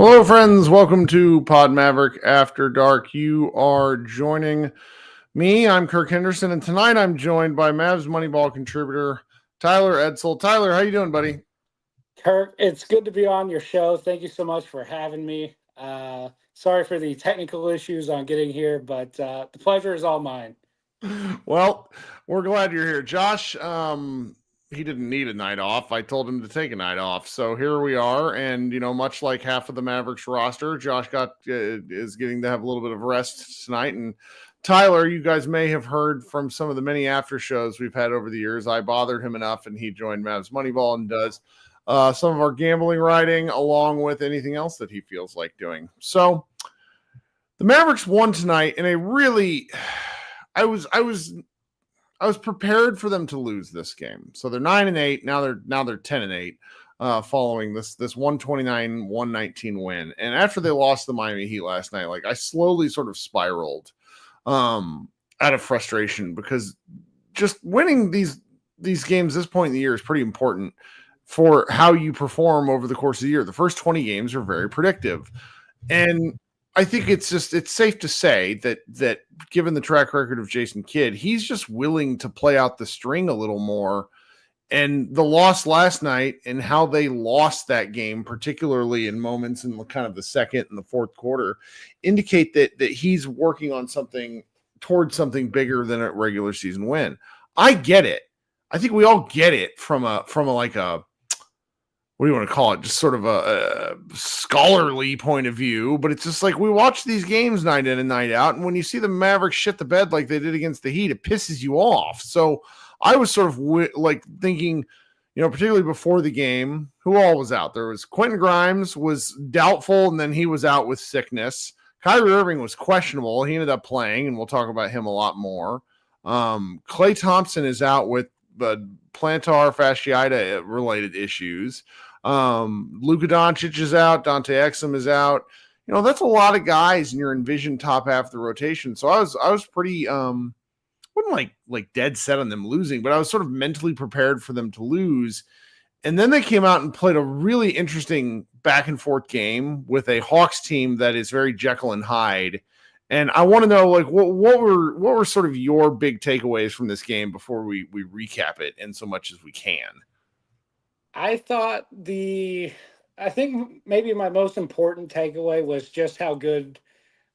Hello, friends. Welcome to Pod Maverick After Dark. You are joining me. I'm Kirk Henderson, and tonight I'm joined by Mavs Moneyball contributor Tyler Edsel. Tyler, how you doing, buddy? Kirk, it's good to be on your show. Thank you so much for having me. Sorry for the technical issues on getting here, but the pleasure is all mine. Well, we're glad you're here. Josh, he didn't need a night off. I told him to take a night off. So here we are. And, much like half of the Mavericks roster, Josh is getting to have a little bit of rest tonight. And Tyler, you guys may have heard from some of the many after shows we've had over the years. I bothered him enough, and he joined Mavs Moneyball and does some of our gambling writing along with anything else that he feels like doing. So the Mavericks won tonight in a really, I was prepared for them to lose this game. So they're 9-8. Now they're 10-8 following this 129-119 win. And after they lost the Miami Heat last night, I slowly sort of spiraled out of frustration, because just winning these games this point in the year is pretty important for how you perform over the course of the year. The first 20 games are very predictive. And I think it's safe to say that given the track record of Jason Kidd, he's just willing to play out the string a little more. And the loss last night and how they lost that game, particularly in moments in kind of the second and the fourth quarter, indicate that he's working on something towards something bigger than a regular season win. I get it. I think we all get it from a what do you want to call it? Just sort of a scholarly point of view, but it's just like we watch these games night in and night out, and when you see the Mavericks shit the bed like they did against the Heat, it pisses you off. So I was sort of thinking, particularly before the game, who all was out? There was Quentin Grimes was doubtful, and then he was out with sickness. Kyrie Irving was questionable. He ended up playing, and we'll talk about him a lot more. Klay Thompson is out with plantar fasciitis related issues. Luka Doncic is out. Dante Exum is out. That's a lot of guys in your envisioned top half of the rotation. So I was pretty wasn't like dead set on them losing, but I was sort of mentally prepared for them to lose. And then they came out and played a really interesting back and forth game with a Hawks team that is very Jekyll and Hyde. And I want to know, what were sort of your big takeaways from this game before we recap it in so much as we can. I think maybe my most important takeaway was just how good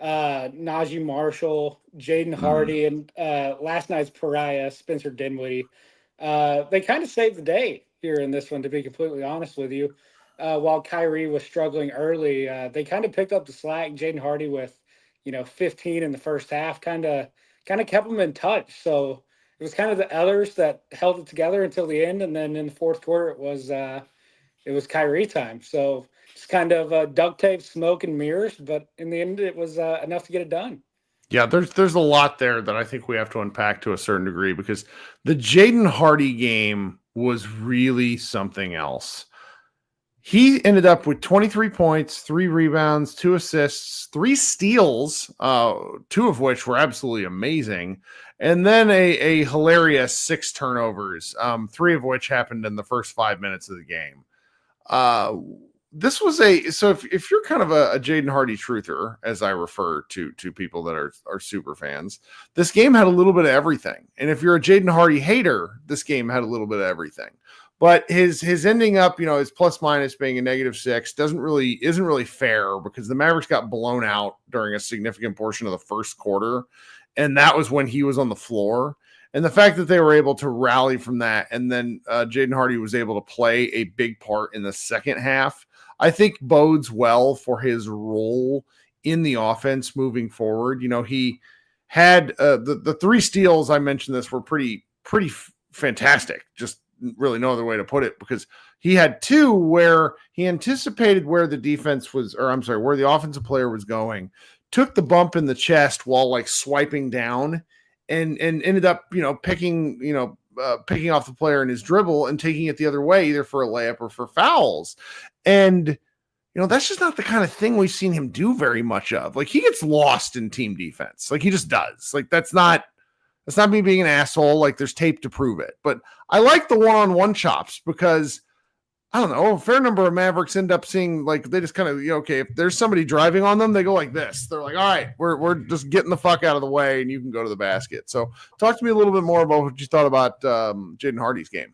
Najee Marshall, Jaden Hardy, and last night's pariah, Spencer Dinwiddie, they kind of saved the day here in this one, to be completely honest with you. While Kyrie was struggling early, they kind of picked up the slack. Jaden Hardy with 15 in the first half kind of kept them in touch. So it was kind of the others that held it together until the end. And then in the fourth quarter, it was Kyrie time. So it's kind of duct tape, smoke, and mirrors. But in the end, it was enough to get it done. Yeah, there's a lot there that I think we have to unpack to a certain degree, because the Jaden Hardy game was really something else. He ended up with 23 points, 3 rebounds, 2 assists, 3 steals, 2 of which were absolutely amazing, and then a hilarious 6 turnovers, 3 of which happened in the first 5 minutes of the game. This was if you're kind of a Jaden Hardy truther, as I refer to people that are super fans, this game had a little bit of everything. And if you're a Jaden Hardy hater, this game had a little bit of everything. But his ending up, his plus minus being a -6 isn't really fair, because the Mavericks got blown out during a significant portion of the first quarter, and that was when he was on the floor. And the fact that they were able to rally from that, and then Jaden Hardy was able to play a big part in the second half, I think bodes well for his role in the offense moving forward. He had the 3 steals I mentioned this were pretty fantastic. Just really no other way to put it, because he had 2 where he anticipated where the defense was, where the offensive player was going, took the bump in the chest while swiping down, and ended up picking off the player in his dribble and taking it the other way, either for a layup or for fouls. And that's just not the kind of thing we've seen him do very much of. He gets lost in team defense, he just does. That's not me being an asshole. There's tape to prove it. But I like the one-on-one chops, because I don't know, a fair number of Mavericks end up seeing, like, they just kind of, okay, if there's somebody driving on them, they go like this. They're like, all right, we're just getting the fuck out of the way, and you can go to the basket. So talk to me a little bit more about what you thought about Jaden Hardy's game.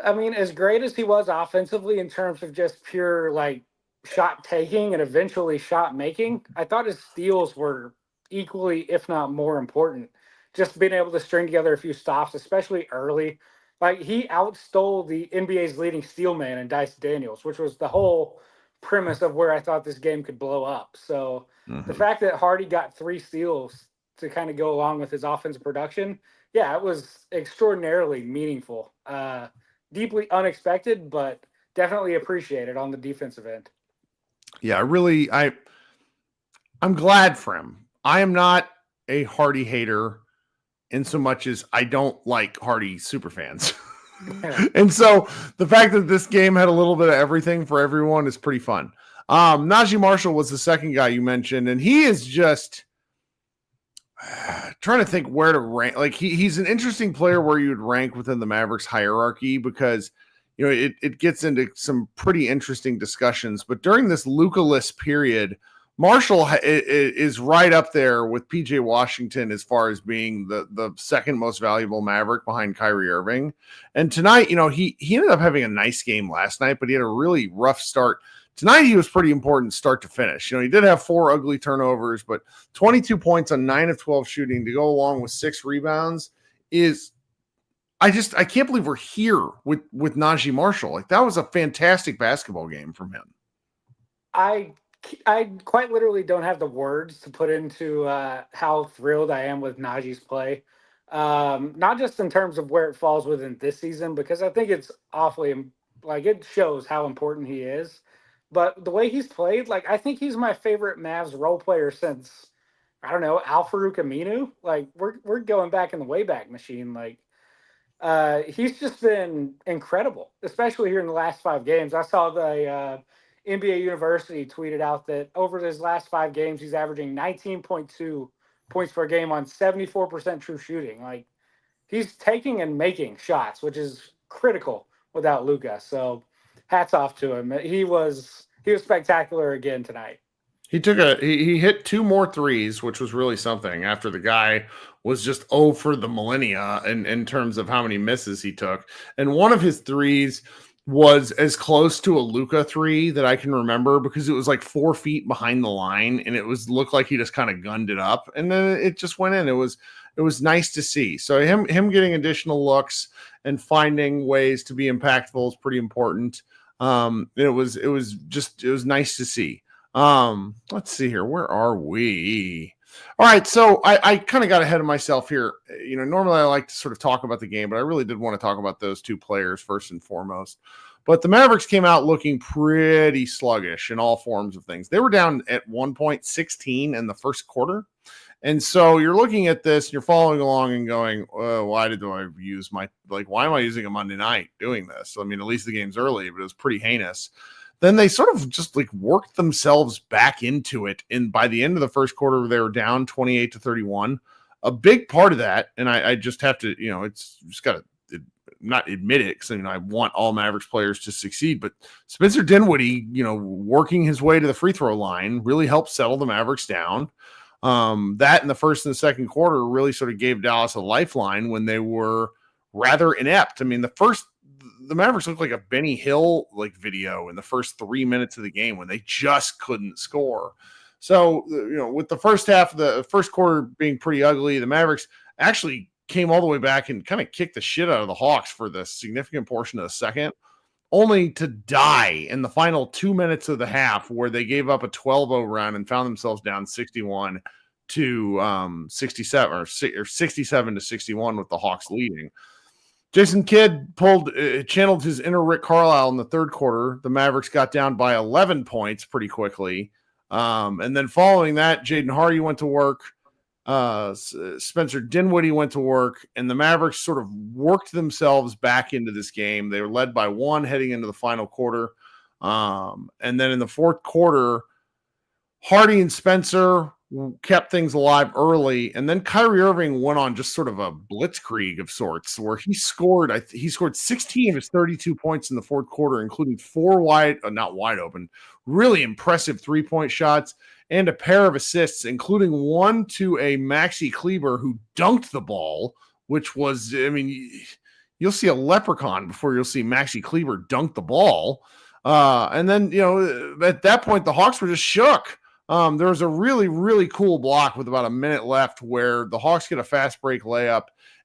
I mean, as great as he was offensively in terms of just pure like shot taking and eventually shot making, I thought his steals were equally, if not more important. Just being able to string together a few stops, especially early. Like he outstole the NBA's leading steal man in Dice Daniels, which was the whole premise of where I thought this game could blow up. So the fact that Hardy got 3 steals to kind of go along with his offensive production, yeah, it was extraordinarily meaningful. Deeply unexpected, but definitely appreciated on the defensive end. Yeah, I'm glad for him. I am not a Hardy hater in so much as I don't like Hardy super fans. And so the fact that this game had a little bit of everything for everyone is pretty fun. Najee Marshall was the second guy you mentioned, and he is just trying to think where to rank. Like he's an interesting player where you would rank within the Mavericks hierarchy because it gets into some pretty interesting discussions. But during this Luka-less period, Marshall is right up there with PJ Washington as far as being the second most valuable Maverick behind Kyrie Irving. And tonight, he ended up having a nice game last night, but he had a really rough start. Tonight, he was pretty important start to finish. He did have 4 ugly turnovers, but 22 points on 9 of 12 shooting to go along with 6 rebounds is I can't believe we're here with Najee Marshall. Like that was a fantastic basketball game from him. I quite literally don't have the words to put into how thrilled I am with Najee's play. Not just in terms of where it falls within this season, because I think it's awfully, like, it shows how important he is. But the way he's played, like, I think he's my favorite Mavs role player since, I don't know, Al-Farouq Aminu. Like, we're going back in the Wayback Machine. Like, he's just been incredible, especially here in the last 5 games. I saw the NBA University tweeted out that over his last 5 games, he's averaging 19.2 points per game on 74% true shooting. Like he's taking and making shots, which is critical without Luka. So hats off to him. He was spectacular again tonight. He hit 2 more threes, which was really something after the guy was just for the millennia in terms of how many misses he took. And one of his threes was as close to a Luka 3 that I can remember because it was like 4 feet behind the line and looked like he just kind of gunned it up and then it just went in. It was nice to see. So him getting additional looks and finding ways to be impactful is pretty important. It was nice to see. Let's see here. Where are we? All right. So I kind of got ahead of myself here. Normally I like to sort of talk about the game, but I really did want to talk about those 2 players first and foremost. But the Mavericks came out looking pretty sluggish in all forms of things. They were down at 1 point 16 in the first quarter. And so you're looking at this, and you're following along and going, why am I using a Monday night doing this? I mean, at least the game's early, but it was pretty heinous. Then they sort of just like worked themselves back into it. And by the end of the first quarter, they were down 28-31. A big part of that, and I just have to, it's just got to not admit it because I want all Mavericks players to succeed. But Spencer Dinwiddie, working his way to the free throw line really helped settle the Mavericks down. That in the first and the second quarter really sort of gave Dallas a lifeline when they were rather inept. I mean, the Mavericks looked like a Benny Hill video in the first 3 minutes of the game when they just couldn't score. So, with the first half of the first quarter being pretty ugly, the Mavericks actually came all the way back and kind of kicked the shit out of the Hawks for the significant portion of the second, only to die in the final 2 minutes of the half where they gave up a 12-0 run and found themselves down 61 to 67 or 67 to 61 with the Hawks leading. Jason Kidd channeled his inner Rick Carlisle in the third quarter. The Mavericks got down by 11 points pretty quickly. And then following that, Jaden Hardy went to work. Spencer Dinwiddie went to work, and the Mavericks sort of worked themselves back into this game. They were led by 1 heading into the final quarter. And then in the fourth quarter, Hardy and Spencer kept things alive early, and then Kyrie Irving went on just sort of a blitzkrieg of sorts where he scored 16 of his 32 points in the fourth quarter, including four not wide open, really impressive 3-point shots and a pair of assists, including one to a Maxi Kleber who dunked the ball, which was, I mean, you'll see a leprechaun before you'll see Maxi Kleber dunk the ball. And then, at that point, the Hawks were just shook. There was a really, really cool block with about a minute left where the Hawks get a fast break layup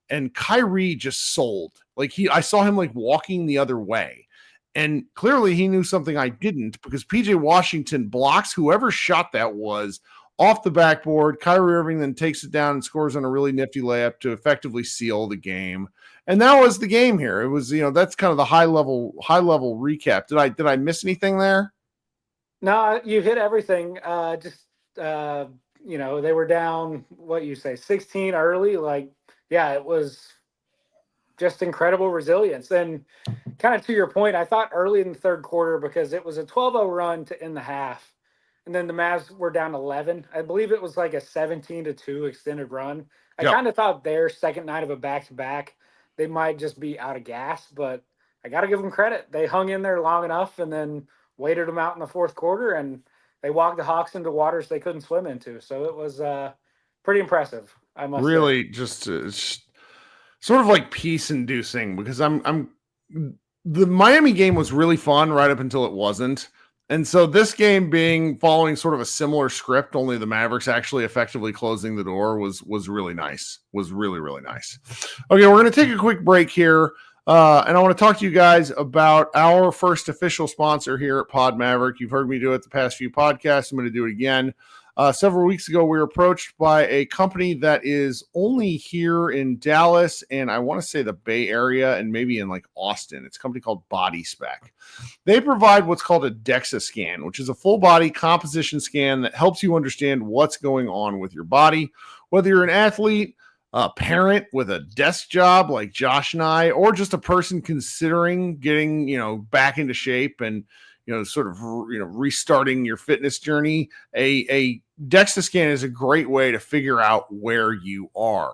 and Kyrie just sold. I saw him walking the other way. And clearly he knew something I didn't, because PJ Washington blocks whoever shot that was off the backboard. Kyrie Irving then takes it down and scores on a really nifty layup to effectively seal the game. And that was the game here. It was, that's kind of the high level recap. Did I miss anything there? No, you hit everything. They were down, 16 early. It was just incredible resilience. And kind of to your point, I thought early in the third quarter, because it was a 12-0 run to end the half, and then the Mavs were down 11. I believe it was like a 17-2 extended run. I kind of thought their second night of a back-to-back, they might just be out of gas, but I got to give them credit. They hung in there long enough and then waited them out in the fourth quarter, and they walked the Hawks into waters they couldn't swim into. So it was pretty impressive, I must say. Just sort of like peace-inducing, because the Miami game was really fun right up until it wasn't. And so this game following sort of a similar script, only the Mavericks actually effectively closing the door, was really nice. Was really, really nice. Okay, we're going to take a quick break here. And I want to talk to you guys about our first official sponsor here at Pod Maverick. You've heard me do it the past few podcasts. I'm going to do it again. Several weeks ago, we were approached by a company that is only here in Dallas, and I want to say the Bay Area, and maybe in Austin. It's a company called Body Spec. They provide what's called a DEXA scan, which is a full body composition scan that helps you understand what's going on with your body, whether you're an athlete, a parent with a desk job like Josh and I, or just a person considering getting, back into shape and, restarting your fitness journey. A DEXA scan is a great way to figure out where you are.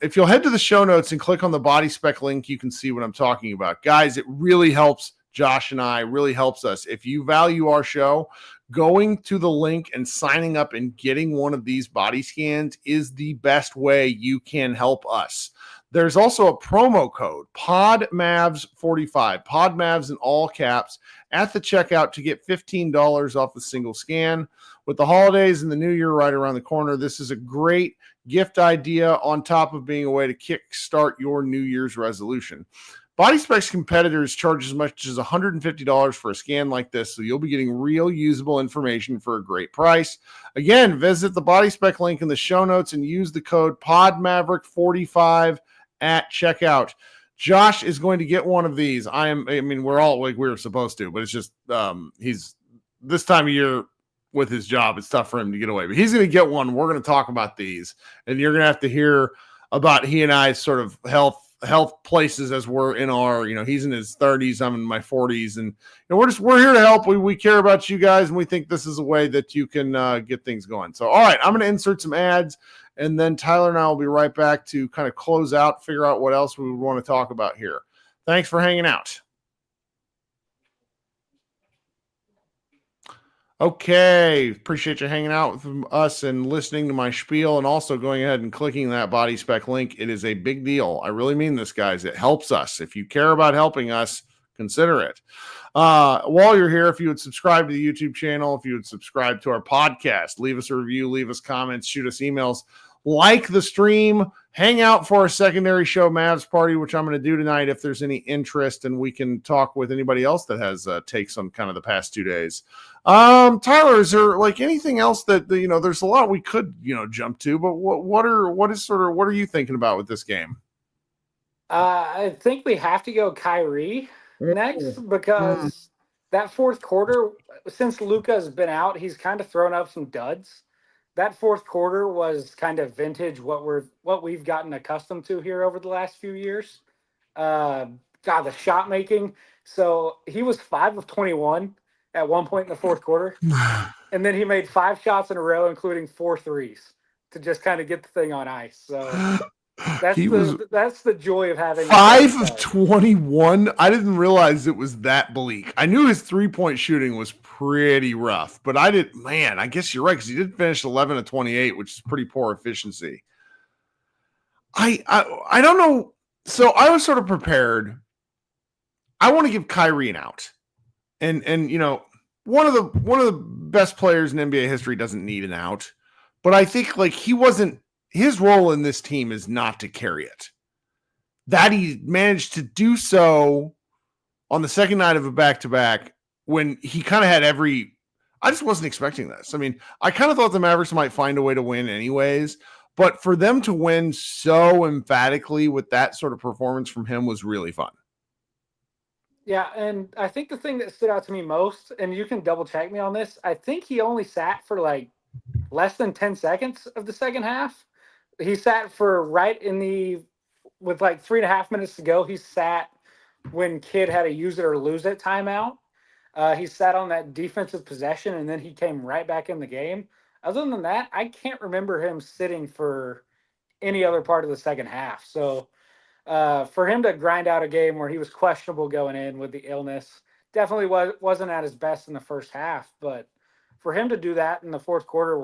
If you'll head to the show notes and click on the Body Spec link, you can see what I'm talking about. Guys, it really helps Josh and I, really helps us. If you value our show, going to the link and signing up and getting one of these body scans is the best way you can help us. There's also a promo code, PODMAVS45, PODMAVS in all caps, at the checkout to get $15 off a single scan. With the holidays and the new year right around the corner, this is a great gift idea on top of being a way to kickstart your New Year's resolution. Body Spec's competitors charge as much as $150 for a scan like this, so you'll be getting real usable information for a great price. Again, visit the Body Spec link in the show notes and use the code PODMAVERICK45 at checkout. Josh is going to get one of these. We're all we were supposed to, but it's just he's this time of year with his job, it's tough for him to get away. But he's going to get one. We're going to talk about these, and you're going to have to hear about he and I's sort of health places as we're in our, he's in his 30s, I'm in my 40s, and we're here to help. We care about you guys, and we think this is a way that you can get things going. So, all right, I'm going to insert some ads, and then Tyler and I will be right back to kind of close out, figure out what else we would want to talk about here. Thanks for hanging out. Okay, appreciate you hanging out with us and listening to my spiel, and also going ahead and clicking that Body Spec link. It is a big deal. I really mean this, guys. It helps us. If you care about helping us, consider it. While you're here, if you would subscribe to the YouTube channel, if you would subscribe to our podcast, leave us a review, leave us comments, shoot us emails, like the stream, hang out for our secondary show, Mavs Party, which I'm going to do tonight if there's any interest, and we can talk with anybody else that has takes on kind of the past 2 days. Tyler, is there anything else that there's a lot we could jump to, but what are you thinking about with this game? I think we have to go Kyrie next, because that fourth quarter, since Luka's been out, he's kind of thrown up some duds. That fourth quarter was kind of vintage what we've gotten accustomed to here over the last few years. The shot making. So he was 5 of 21 at one point in the fourth quarter. And then he made 5 shots in a row, including 4 threes, to just kind of get the thing on ice. So He was that's the joy of having a 5 of superstar. 21. I didn't realize it was that bleak. I knew his 3-point shooting was pretty rough, but I guess you're right, because he did finish 11 of 28, which is pretty poor efficiency. I don't know. So I was sort of prepared. I want to give Kyrie an out. And one of the best players in NBA history doesn't need an out. But I think his role in this team is not to carry it. That he managed to do so on the second night of a back-to-back when he kind of had I just wasn't expecting this. I mean, I kind of thought the Mavericks might find a way to win anyways, but for them to win so emphatically with that sort of performance from him was really fun. Yeah, and I think the thing that stood out to me most, and you can double check me on this, I think he only sat for less than 10 seconds of the second half. He sat for with 3.5 minutes to go. He sat when Kidd had a use it or lose it timeout. He sat on that defensive possession, and then he came right back in the game. Other than that, I can't remember him sitting for any other part of the second half. So for him to grind out a game where he was questionable going in with the illness, definitely wasn't at his best in the first half. But for him to do that in the fourth quarter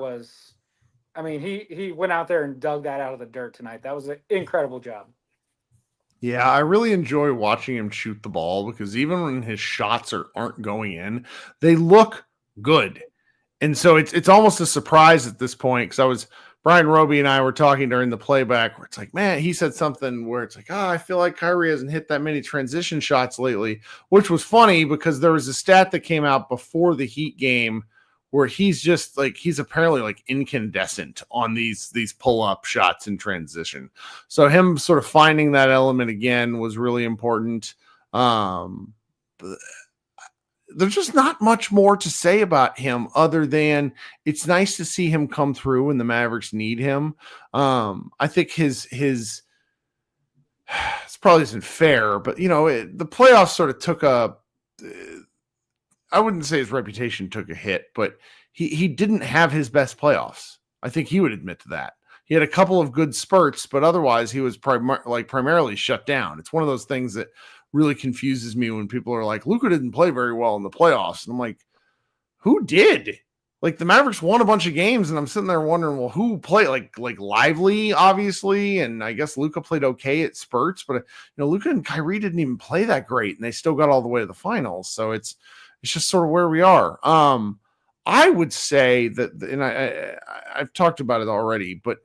he went out there and dug that out of the dirt tonight. That was an incredible job. Yeah, I really enjoy watching him shoot the ball, because even when his shots aren't going in, they look good. And so it's almost a surprise at this point, because Brian Roby and I were talking during the playback where it's like, man, he said something where it's like, I feel like Kyrie hasn't hit that many transition shots lately, which was funny because there was a stat that came out before the Heat game where he's just he's apparently incandescent on these pull-up shots in transition. So him sort of finding that element again was really important. There's just not much more to say about him other than it's nice to see him come through when the Mavericks need him. I think his it's probably isn't fair, but the playoffs sort of took I wouldn't say his reputation took a hit, but he didn't have his best playoffs. I think he would admit to that. He had a couple of good spurts, but otherwise he was primarily shut down. It's one of those things that really confuses me when people are like, Luka didn't play very well in the playoffs. And I'm like, who did? The Mavericks won a bunch of games, and I'm sitting there wondering, well, who played? Like Lively, obviously, and I guess Luka played okay at spurts, but Luka and Kyrie didn't even play that great, and they still got all the way to the finals. So it's just sort of where we are. I would say that, and I've talked about it already, but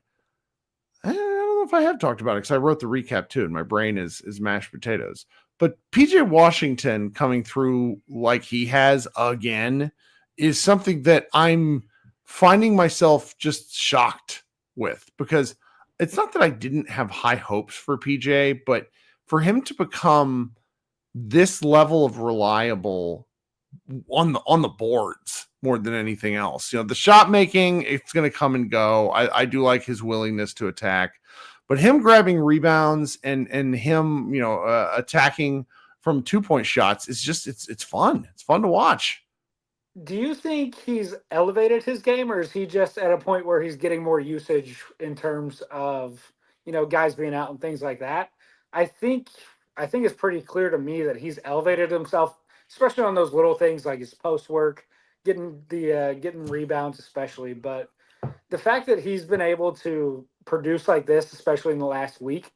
I don't know if I have talked about it because I wrote the recap too, and my brain is mashed potatoes. But PJ Washington coming through like he has again is something that I'm finding myself just shocked with, because it's not that I didn't have high hopes for PJ, but for him to become this level of reliable on the boards more than anything else. The shot making, it's going to come and go. I do like his willingness to attack, but him grabbing rebounds and him, attacking from 2-point shots is just, it's fun. It's fun to watch. Do you think he's elevated his game, or is he just at a point where he's getting more usage in terms of, guys being out and things like that? I think it's pretty clear to me that he's elevated himself, especially on those little things like his post work, getting rebounds especially. But the fact that he's been able to produce like this, especially in the last week,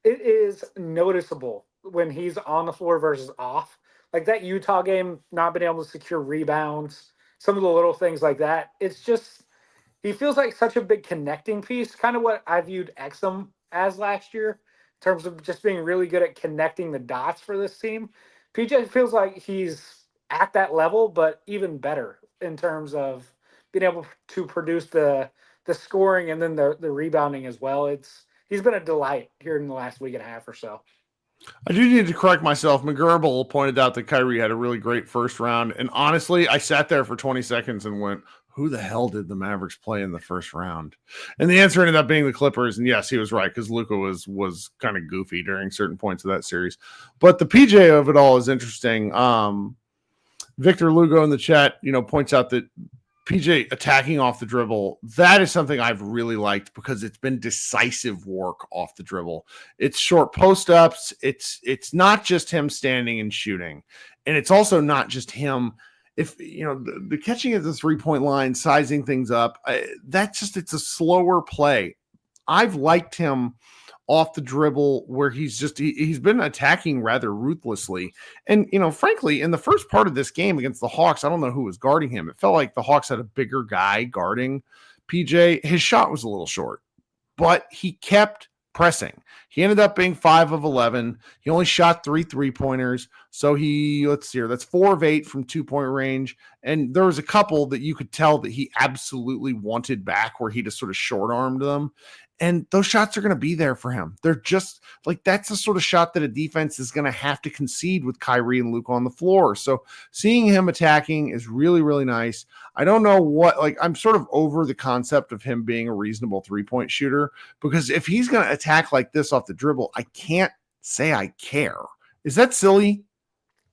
it is noticeable when he's on the floor versus off. Like that Utah game, not being able to secure rebounds, some of the little things like that. It's just, he feels like such a big connecting piece, kind of what I viewed Exum as last year, in terms of just being really good at connecting the dots for this team. PJ feels like he's at that level, but even better in terms of being able to produce the scoring and then the rebounding as well. He's been a delight here in the last week and a half or so. I do need to correct myself. McGurble pointed out that Kyrie had a really great first round. And honestly, I sat there for 20 seconds and went, who the hell did the Mavericks play in the first round? And the answer ended up being the Clippers. And yes, he was right, because Luka was kind of goofy during certain points of that series. But the PJ of it all is interesting. Victor Lugo in the chat, points out that PJ attacking off the dribble, that is something I've really liked because it's been decisive work off the dribble. It's short post ups. It's not just him standing and shooting, and it's also not just him. If you know the catching at the 3-point line, sizing things up, it's a slower play. I've liked him off the dribble where he's been attacking rather ruthlessly. And, frankly, in the first part of this game against the Hawks, I don't know who was guarding him. It felt like the Hawks had a bigger guy guarding PJ. His shot was a little short, but he kept pressing. He ended up being 5 of 11. He only shot 3 3-pointers. So let's see here, that's 4 of 8 from 2-point range. And there was a couple that you could tell that he absolutely wanted back where he just sort of short armed them. And those shots are going to be there for him. They're just like, that's the sort of shot that a defense is going to have to concede with Kyrie and Luka on the floor. So seeing him attacking is really, really nice. I don't know I'm sort of over the concept of him being a reasonable 3-point shooter, because if he's going to attack like this off the dribble, I can't say I care. Is that silly?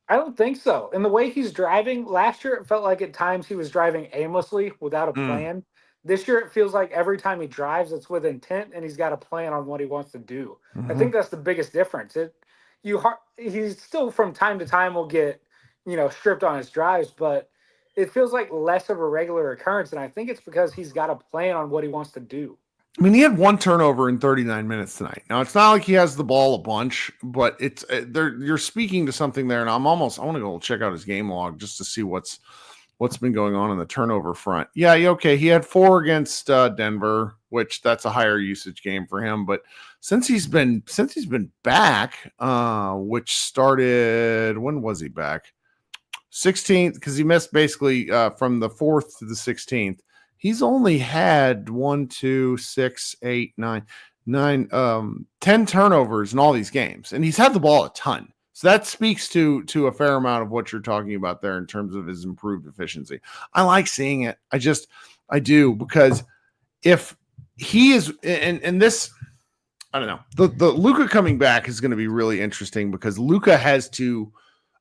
I don't think so. And the way he's driving, last year it felt like at times he was driving aimlessly without a plan. This year, it feels like every time he drives, it's with intent, and he's got a plan on what he wants to do. I think that's the biggest difference. He's still from time to time will get, stripped on his drives, but it feels like less of a regular occurrence, and I think it's because he's got a plan on what he wants to do. I mean, he had 1 turnover in 39 minutes tonight. Now, it's not like he has the ball a bunch, but you're speaking to something there, and I want to go check out his game log just to see what's been going on the turnover front. Yeah, okay. He had 4 against Denver, which that's a higher usage game for him. But since he's been back, which started, when was he back? 16th, because he missed basically from the 4th to the 16th. He's only had 10 turnovers in all these games, and he's had the ball a ton. So that speaks to a fair amount of what you're talking about there in terms of his improved efficiency. I like seeing it. I do, because if he is, and this, I don't know, the Luka coming back is going to be really interesting, because Luka has to,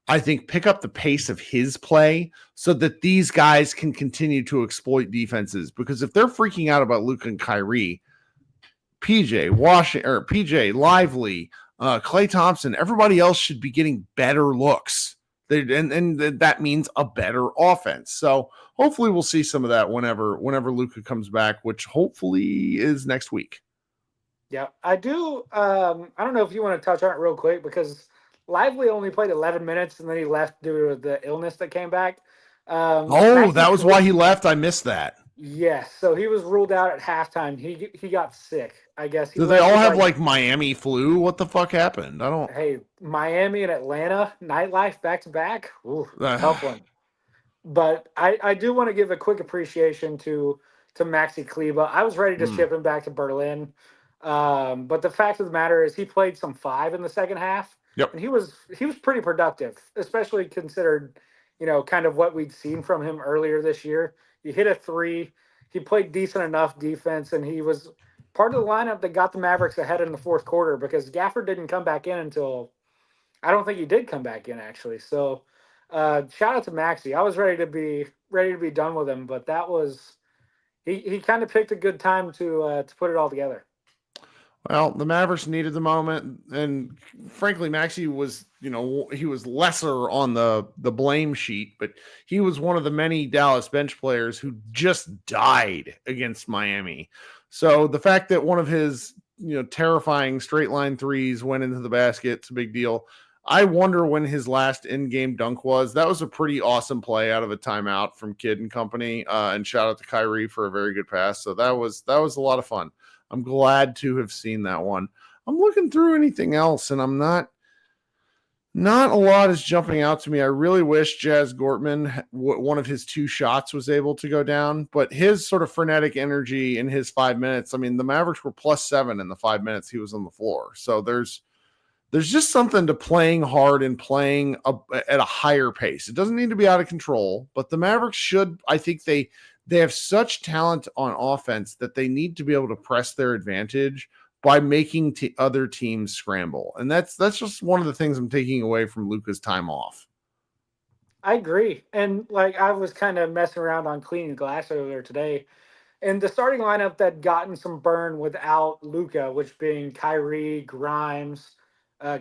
I think, pick up the pace of his play so that these guys can continue to exploit defenses. Because if they're freaking out about Luka and Kyrie, PJ Lively, Klay Thompson, everybody else should be getting better looks. And that means a better offense. So hopefully we'll see some of that whenever Luka comes back, which hopefully is next week. Yeah, I do. I don't know if you want to touch on it real quick, because Lively only played 11 minutes and then he left due to the illness that came back. That was why he left. I missed that. Yes, so he was ruled out at halftime. He got sick, I guess. Do they all have like Miami flu? What the fuck happened? I don't. Hey, Miami and Atlanta nightlife back to back. Ooh, tough one. But I do want to give a quick appreciation to Maxi Kleber. I was ready to ship him back to Berlin, but the fact of the matter is he played some 5 in the second half. Yep. And he was pretty productive, especially considered, kind of what we'd seen from him earlier this year. He hit a 3. He played decent enough defense, and he was part of the lineup that got the Mavericks ahead in the fourth quarter, because Gafford didn't come back in until – I don't think he did come back in, actually. So shout out to Maxey. I was ready to be done with him, but that was – he kind of picked a good time to put it all together. Well, the Mavericks needed the moment, and frankly, Maxey was, he was lesser on the blame sheet, but he was one of the many Dallas bench players who just died against Miami. So the fact that one of his, terrifying straight line threes went into the basket, it's a big deal. I wonder when his last in-game dunk was. That was a pretty awesome play out of a timeout from Kidd and company, and shout out to Kyrie for a very good pass. So that was a lot of fun. I'm glad to have seen that one. I'm looking through anything else, and I'm not a lot is jumping out to me. I really wish Jazz Gortman, one of his 2 shots, was able to go down, but his sort of frenetic energy in his 5 minutes. I mean, the Mavericks were +7 in the 5 minutes he was on the floor. So there's just something to playing hard and playing at a higher pace. It doesn't need to be out of control, but the Mavericks should, I think they have such talent on offense that they need to be able to press their advantage by making other teams scramble. And that's just one of the things I'm taking away from Luka's time off. I agree. And like I was kind of messing around on cleaning glass earlier today. And the starting lineup that gotten some burn without Luca, which being Kyrie, Grimes,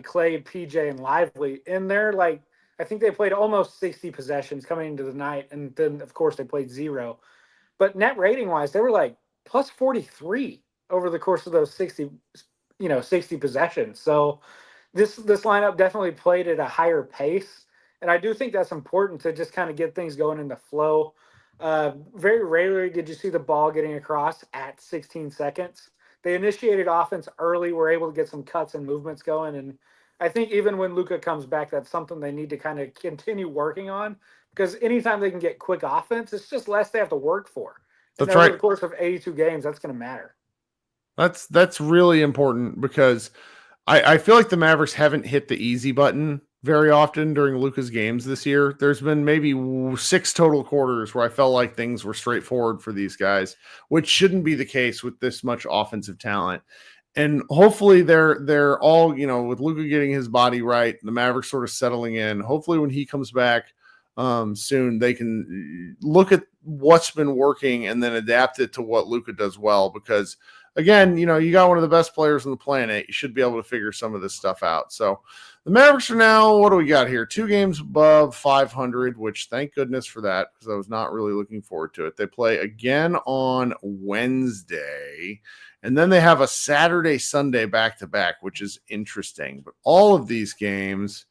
Clay, PJ, and Lively, and they're like, I think they played almost 60 possessions coming into the night, and then of course they played zero. But net rating wise, they were like plus 43 over the course of those 60, 60 possessions. So this lineup definitely played at a higher pace, and I do think that's important to just kind of get things going in the flow. Very rarely did you see the ball getting across at 16 seconds. They initiated offense early, were able to get some cuts and movements going, and I think even when Luca comes back, that's something they need to kind of continue working on because anytime they can get quick offense, it's just less they have to work for. And That's over right. the course of 82 games, that's going to matter. That's really important because I feel like the Mavericks haven't hit the easy button very often during Luka's games this year. There's been maybe 6 total quarters where I felt like things were straightforward for these guys, which shouldn't be the case with this much offensive talent. And hopefully they're all, with Luka getting his body right, the Mavericks sort of settling in. Hopefully when he comes back soon, they can look at what's been working and then adapt it to what Luka does well, because again, you got one of the best players on the planet. You should be able to figure some of this stuff out. So the Mavericks are now, what do we got here? 2 games above 500, which thank goodness for that, because I was not really looking forward to it. They play again on Wednesday, and then they have a Saturday, Sunday back-to-back, which is interesting. But all of these games,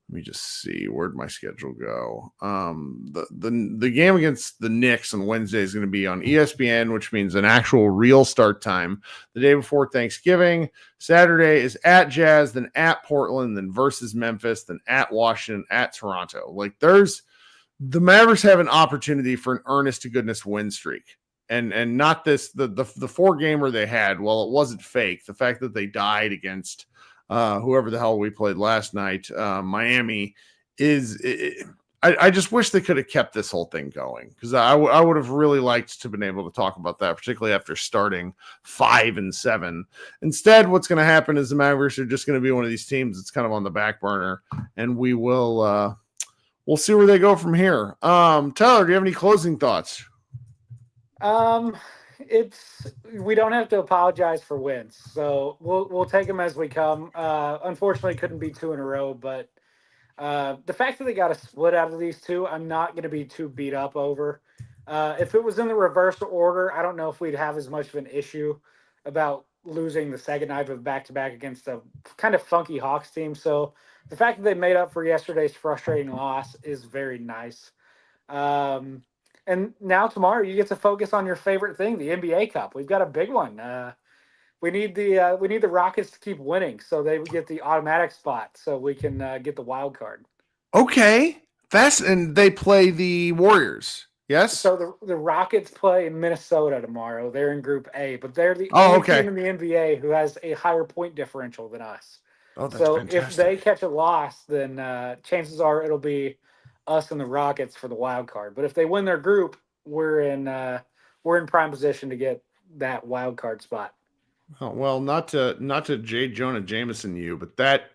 let me just see, where'd my schedule go? The game against the Knicks on Wednesday is going to be on ESPN, which means an actual real start time the day before Thanksgiving. Saturday is at Jazz, then at Portland, then versus Memphis, then at Washington, at Toronto. Like the Mavericks have an opportunity for an earnest to goodness win streak. And not this, the 4-gamer they had, well, it wasn't fake. The fact that they died against whoever the hell we played last night, Miami, I just wish they could have kept this whole thing going, because I would have really liked to have been able to talk about that, particularly after starting 5-7. Instead, what's going to happen is the Mavericks are just going to be one of these teams that's kind of on the back burner, and we'll see where they go from here. Tyler, do you have any closing thoughts? We don't have to apologize for wins, so we'll take them as we come. Unfortunately, couldn't be 2 in a row, but the fact that they got a split out of these 2, I'm not going to be too beat up over. If it was in the reverse order, I don't know if we'd have as much of an issue about losing the second night of back-to-back against a kind of funky Hawks team. So the fact that they made up for yesterday's frustrating loss is very nice. And now tomorrow you get to focus on your favorite thing, the NBA Cup. We've got a big one. We need the Rockets to keep winning so they get the automatic spot so we can get the wild card. Okay, and they play the Warriors. Yes. So the Rockets play Minnesota tomorrow. They're in Group A, but they're the only team in the NBA who has a higher point differential than us. Oh, that's so fantastic. If they catch a loss, then chances are it'll be us and the Rockets for the wild card. But if they win their group, we're in prime position to get that wild card spot. Oh, well, not to J. Jonah Jameson you, but that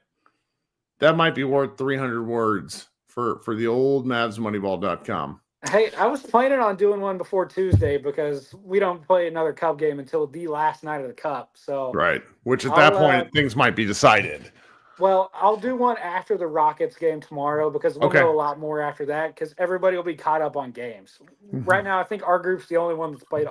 might be worth 300 words for the old MavsMoneyball.com. Hey, I was planning on doing one before Tuesday because we don't play another Cup game until the last night of the Cup. So right, which at that point things might be decided. Well, I'll do one after the Rockets game tomorrow because we'll know a lot more after that because everybody will be caught up on games. Mm-hmm. Right now, I think our group's the only one that's played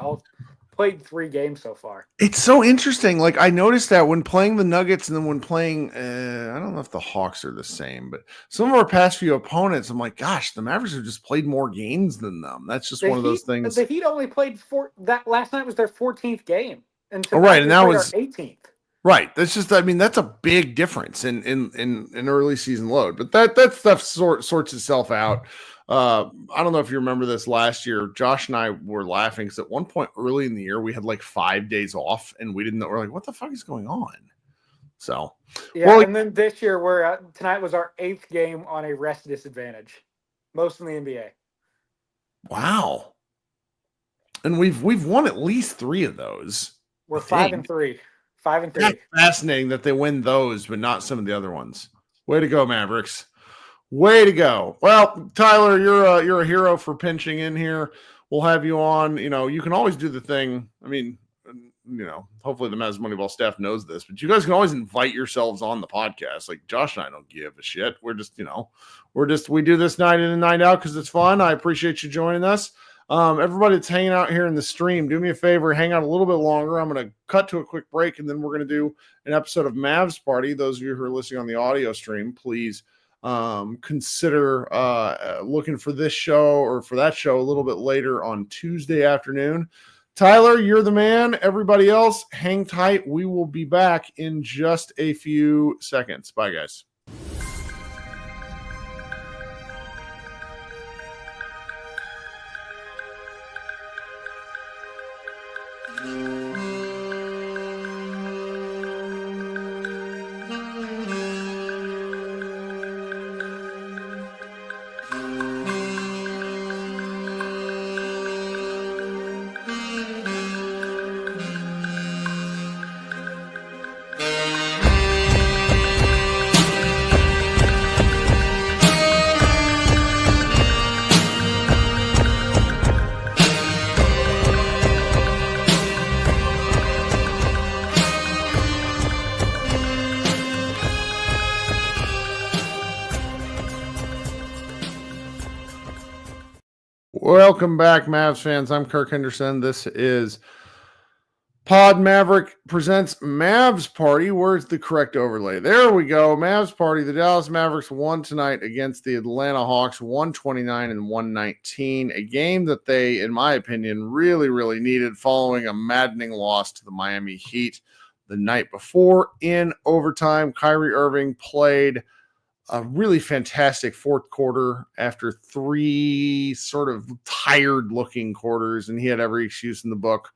3 games so far. It's so interesting. Like I noticed that when playing the Nuggets and then when playing, I don't know if the Hawks are the same, but some of our past few opponents, I'm like, gosh, the Mavericks have just played more games than them. That's just one of those things. The Heat only played that last night was their 14th game. And and that was our 18th. Right. That's just, that's a big difference in early season load, but that stuff sorts itself out. I don't know if you remember this last year, Josh and I were laughing because at one point early in the year, we had like 5 days off and we didn't know. We're like, what the fuck is going on? So, yeah. And then this year tonight was our 8th game on a rest disadvantage, most in the NBA. Wow. And we've won at least 3 of those. We're 5-3. 5-3. That's fascinating that they win those, but not some of the other ones. Way to go, Mavericks. Way to go. Well, Tyler, you're a hero for pinching in here. We'll have you on. You can always do the thing. I mean, hopefully the Mavs Moneyball staff knows this, but you guys can always invite yourselves on the podcast. Like Josh and I don't give a shit. We're just, we do this night in and night out because it's fun. I appreciate you joining us. Everybody that's hanging out here in the stream, do me a favor, hang out a little bit longer. I'm going to cut to a quick break, and then we're going to do an episode of Mavs Party. Those of you who are listening on the audio stream, please consider looking for this show or for that show a little bit later on Tuesday afternoon. Tyler, you're the man. Everybody else, hang tight. We will be back in just a few seconds. Bye, guys. Welcome back, Mavs fans. I'm Kirk Henderson. This is Pod Maverick presents Mavs Party. Where's the correct overlay? There we go. Mavs Party. The Dallas Mavericks won tonight against the Atlanta Hawks, 129-119. A game that they, in my opinion, really, really needed following a maddening loss to the Miami Heat the night before. In overtime, Kyrie Irving played a really fantastic fourth quarter after three sort of tired looking quarters, and he had every excuse in the book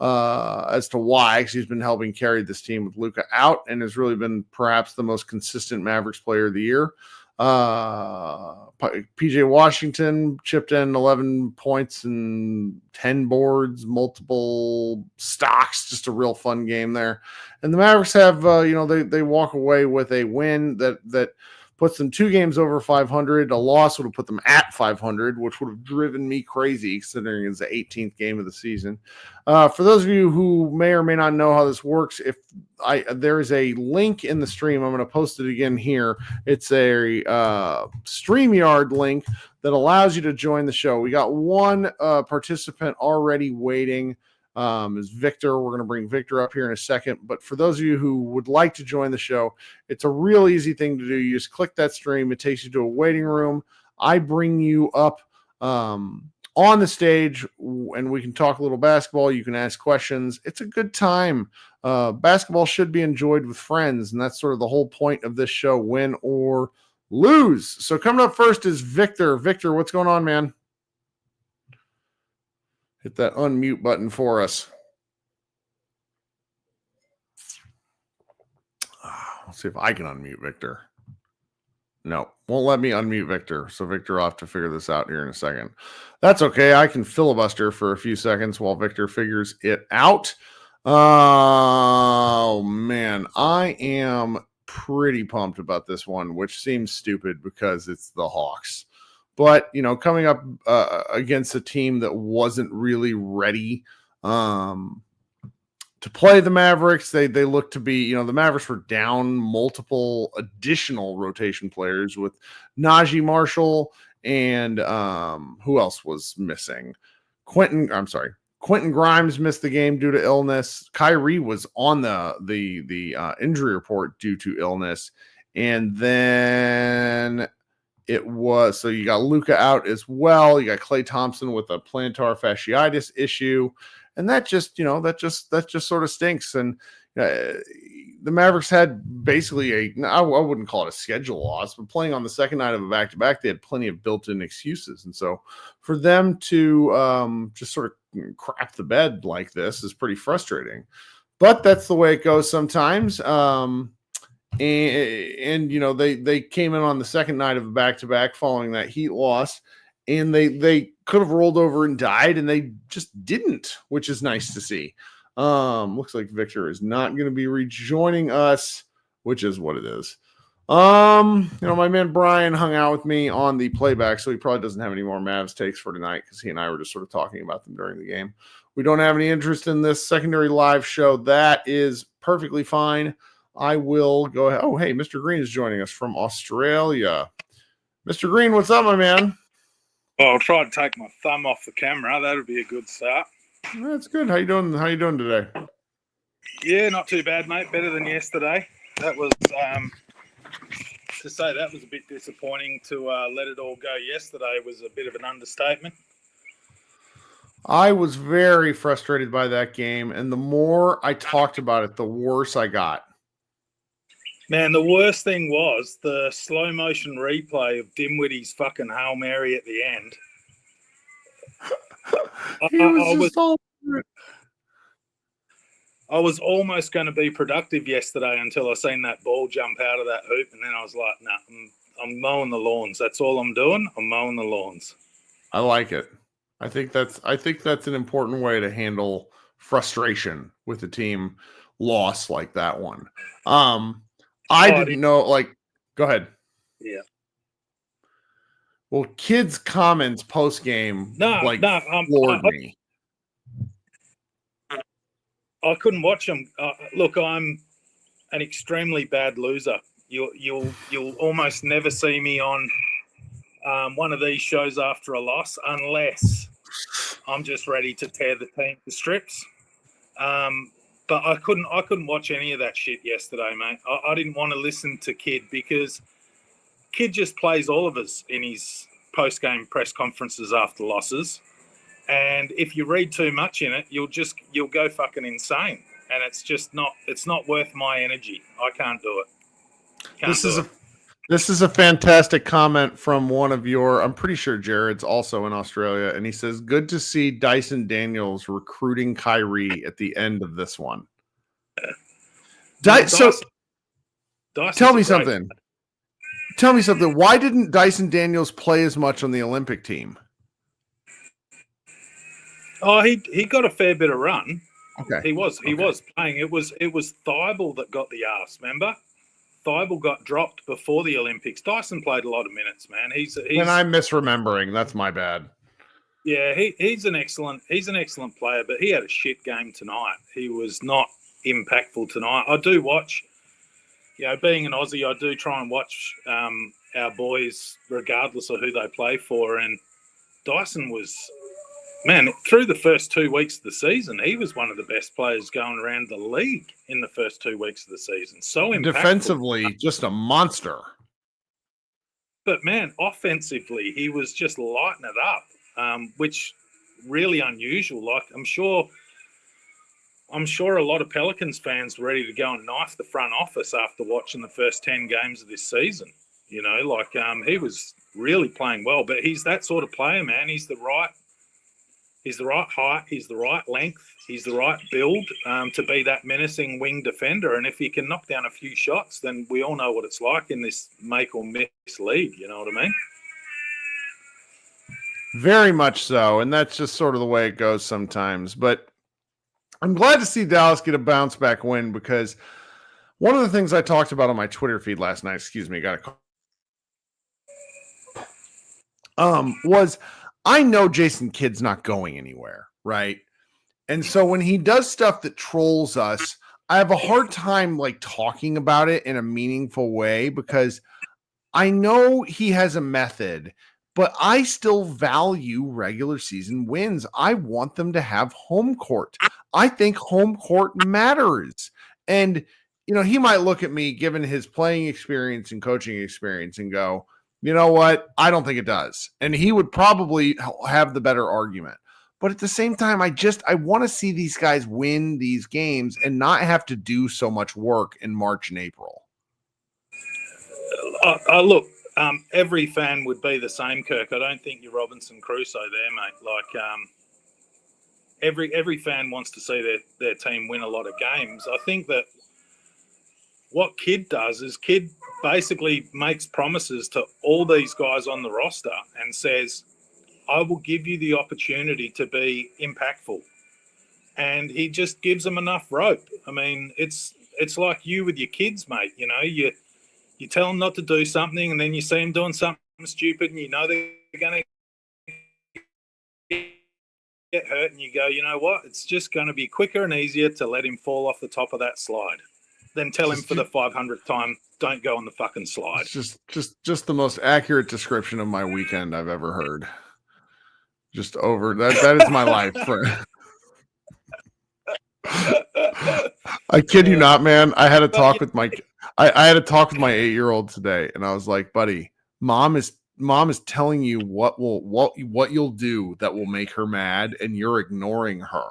as to why, because he's been helping carry this team with Luka out and has really been perhaps the most consistent Mavericks player of the year. PJ Washington chipped in 11 points and 10 boards, multiple stocks, just a real fun game there. And the Mavericks have, they walk away with a win that puts them 2 games over 500. A loss would have put them at 500, which would have driven me crazy considering it's the 18th game of the season. For those of you who may or may not know how this works, there is a link in the stream. I'm going to post it again here. It's a StreamYard link that allows you to join the show. We got one participant already waiting. Is Victor. We're going to bring Victor up here in a second. But for those of you who would like to join the show, it's a real easy thing to do. You just click that stream. It takes you to a waiting room. I bring you up on the stage, and we can talk a little basketball. You can ask questions. It's a good time. Basketball should be enjoyed with friends, and that's sort of the whole point of this show, win or lose. So coming up first is Victor. Victor, what's going on, man? Hit that unmute button for us. Let's see if I can unmute Victor. No, won't let me unmute Victor. So Victor will have to figure this out here in a second. That's okay. I can filibuster for a few seconds while Victor figures it out. Oh, man. I am pretty pumped about this one, which seems stupid because it's the Hawks. But, coming up against a team that wasn't really ready to play the Mavericks, they look to be, the Mavericks were down multiple additional rotation players with Najee Marshall and who else was missing? Quentin Grimes missed the game due to illness. Kyrie was on the injury report due to illness. And then so you got Luka out as well. You got Klay Thompson with a plantar fasciitis issue, and that just sort of stinks. And the Mavericks had basically I wouldn't call it a schedule loss, but playing on the second night of a back-to-back, they had plenty of built-in excuses. And so for them to just sort of crap the bed like this is pretty frustrating. But that's the way it goes sometimes. And they came in on the second night of a back-to-back following that Heat loss, and they could have rolled over and died, and they just didn't, which is nice to see. Looks like Victor is not going to be rejoining us, which is what it is. My man Brian hung out with me on the playback, so he probably doesn't have any more Mavs takes for tonight because he and I were just sort of talking about them during the game. We don't have any interest in this secondary live show. That is perfectly fine. I will go ahead. Oh, hey, Mr. Green is joining us from Australia. Mr. Green, what's up, my man? Well, I'll try to take my thumb off the camera. That'll be a good start. That's good. How you doing? How you doing today? Yeah, not too bad, mate. Better than yesterday. That was to say that was a bit disappointing to let it all go yesterday was a bit of an understatement. I was very frustrated by that game, and the more I talked about it, the worse I got. Man, the worst thing was the slow motion replay of Dimwitty's fucking Hail Mary at the end. I was almost going to be productive yesterday until I seen that ball jump out of that hoop, and then I was like, nah, I'm mowing the lawns. That's all I'm doing. I'm mowing the lawns. I like it. I think that's an important way to handle frustration with a team loss like that one. I didn't know, go ahead. Yeah. Well, kids' comments post game floored me. I couldn't watch them. Look, I'm an extremely bad loser. You'll almost never see me on one of these shows after a loss unless I'm just ready to tear the team to strips. But I couldn't watch any of that shit yesterday, mate. I didn't want to listen to Kid because Kid just plays all of us in his post-game press conferences after losses. And if you read too much in it, you'll go fucking insane. And it's not worth my energy. I can't do it. This is a fantastic comment from one of your, I'm pretty sure Jared's also in Australia, and he says, good to see Dyson Daniels recruiting Kyrie at the end of this one. Tell me something. Tell me something. Why didn't Dyson Daniels play as much on the Olympic team? Oh, he got a fair bit of run. Okay. He was playing. It was Thibault that got the arse, remember? Thibault got dropped before the Olympics. Dyson played a lot of minutes, man. And I'm misremembering. That's my bad. Yeah, he's an excellent player, but he had a shit game tonight. He was not impactful tonight. I do watch, being an Aussie, I do try and watch our boys regardless of who they play for. And Dyson was, man, through the first 2 weeks of the season, he was one of the best players going around the league in the first 2 weeks of the season. So impactful. Defensively, just a monster. But, man, offensively, he was just lighting it up, which really unusual. Like, I'm sure a lot of Pelicans fans were ready to go and knife the front office after watching the first 10 games of this season. He was really playing well. But he's that sort of player, man. He's the right height, he's the right length, he's the right build to be that menacing wing defender. And if he can knock down a few shots, then we all know what it's like in this make or miss league. You know what I mean? Very much so. And that's just sort of the way it goes sometimes. But I'm glad to see Dallas get a bounce back win because one of the things I talked about on my Twitter feed last night, was I know Jason Kidd's not going anywhere, right? And so when he does stuff that trolls us, I have a hard time talking about it in a meaningful way because I know he has a method, but I still value regular season wins. I want them to have home court. I think home court matters. And, he might look at me given his playing experience and coaching experience and go, you know what? I don't think it does. And he would probably have the better argument. But at the same time, I want to see these guys win these games and not have to do so much work in March and April. Look, every fan would be the same, Kirk. I don't think you're Robinson Crusoe there, mate. Every fan wants to see their team win a lot of games. I think that what Kidd does is Kidd basically makes promises to all these guys on the roster and says, I will give you the opportunity to be impactful. And he just gives them enough rope. I mean, it's like you with your kids, mate. You You tell them not to do something, and then you see them doing something stupid, and you know they're going to get hurt, and you go, you know what? It's just going to be quicker and easier to let him fall off the top of that slide than tell him for the 500th time, don't go on the fucking slide. It's just the most accurate description of my weekend I've ever heard. Just over that is my life. I kid you not, man. I had a talk with my I had a talk with my 8-year-old today, and I was like, buddy, mom is telling you what you'll do that will make her mad, and you're ignoring her.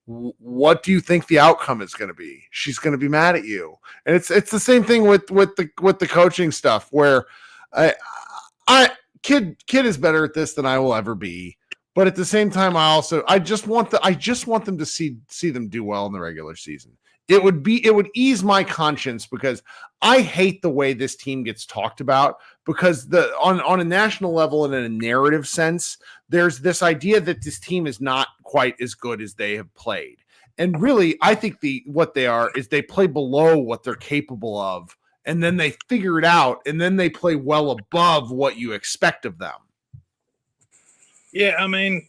What do you think the outcome is going to be? She's going to be mad at you. And it's the same thing with the coaching stuff, where kid is better at this than I will ever be. But at the same time, I just want them to see them do well in the regular season. It would ease my conscience, because I hate the way this team gets talked about, because on a national level and in a narrative sense, there's this idea that this team is not quite as good as they have played. And really, I think what they are is they play below what they're capable of, and then they figure it out, and then they play well above what you expect of them. Yeah, I mean,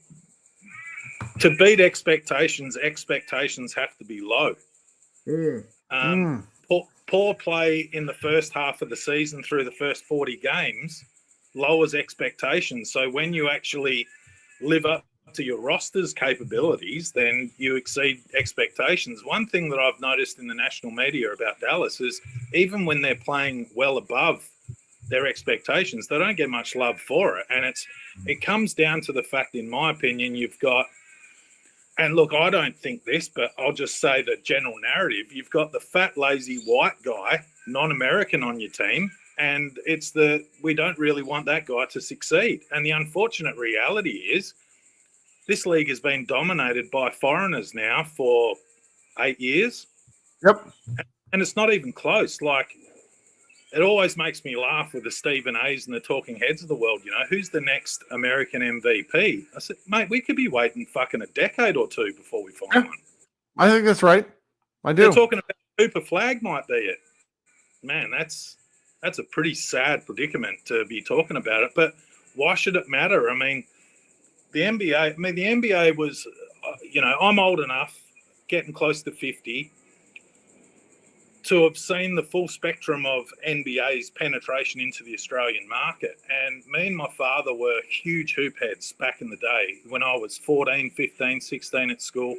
to beat expectations have to be low. Poor play in the first half of the season through the first 40 games lowers expectations. So when you actually live up to your roster's capabilities, then you exceed expectations. One thing that I've noticed in the national media about Dallas is even when they're playing well above their expectations, they don't get much love for it. And it comes down to the fact, in my opinion, you've got, and look, I don't think this, but I'll just say the general narrative. You've got the fat, lazy white guy, non-American on your team, and we don't really want that guy to succeed. And the unfortunate reality is this league has been dominated by foreigners now for 8 years. Yep. And it's not even close. Like, it always makes me laugh with the Stephen A's and the talking heads of the world. You know, who's the next American MVP? I said, mate, we could be waiting fucking a decade or two before we find one. I think that's right. I do. They're talking about Cooper Flag might be it. Man, that's a pretty sad predicament to be talking about it. But why should it matter? I mean, the NBA was, I'm old enough, getting close to 50, to have seen the full spectrum of NBA's penetration into the Australian market. And me and my father were huge hoop heads back in the day when I was 14, 15, 16 at school,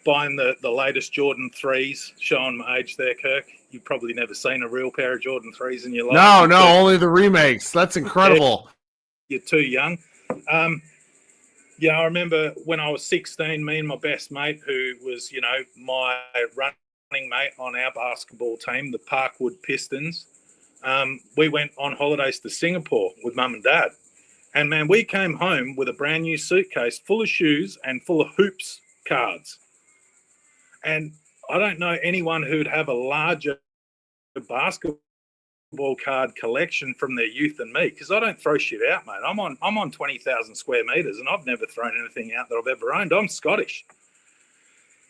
buying the latest Jordan 3s, showing my age there, Kirk. You've probably never seen a real pair of Jordan 3s in your life. No, only the remakes. That's incredible. You're too young. I remember when I was 16, me and my best mate, who was, my running mate on our basketball team, the Parkwood Pistons, we went on holidays to Singapore with mum and dad. And, man, we came home with a brand new suitcase full of shoes and full of hoops cards. And I don't know anyone who'd have a larger basketball card collection from their youth than me, because I don't throw shit out, mate. I'm on 20,000 square meters, and I've never thrown anything out that I've ever owned. I'm Scottish.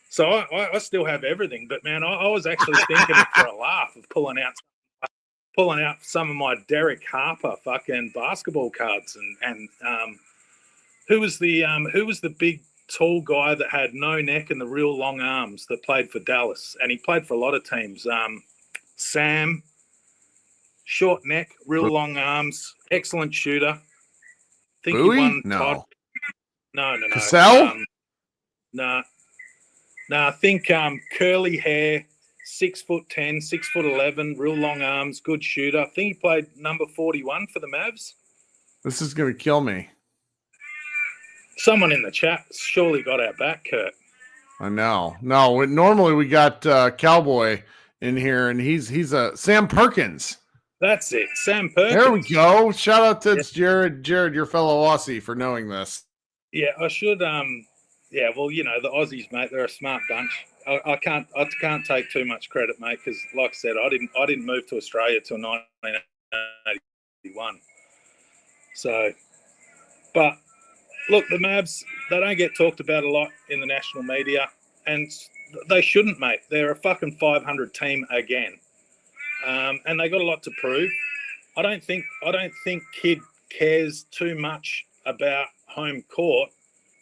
So I still have everything, but man, I was actually thinking for a laugh of pulling out some of my Derek Harper fucking basketball cards, and who was the big tall guy that had no neck and the real long arms that played for Dallas, and he played for a lot of teams. Sam, short neck, real long arms, excellent shooter. I think Bowie? He won. No. No. Cassell? No, I think curly hair, 6'10", 6'11", real long arms, good shooter. I think he played number 41 for the Mavs. This is going to kill me. Someone in the chat surely got our back, Kurt. I know. No, normally we got Cowboy in here, and he's Sam Perkins. That's it, Sam Perkins. There we go. Shout out to Jared, your fellow Aussie, for knowing this. Yeah, I should. Yeah, well, the Aussies, mate, they're a smart bunch. I can't take too much credit, mate, because like I said, I didn't move to Australia till 1981. So, but look, the Mavs, they don't get talked about a lot in the national media, and they shouldn't, mate. They're a fucking 500 team again. and they got a lot to prove. I don't think Kid cares too much about home court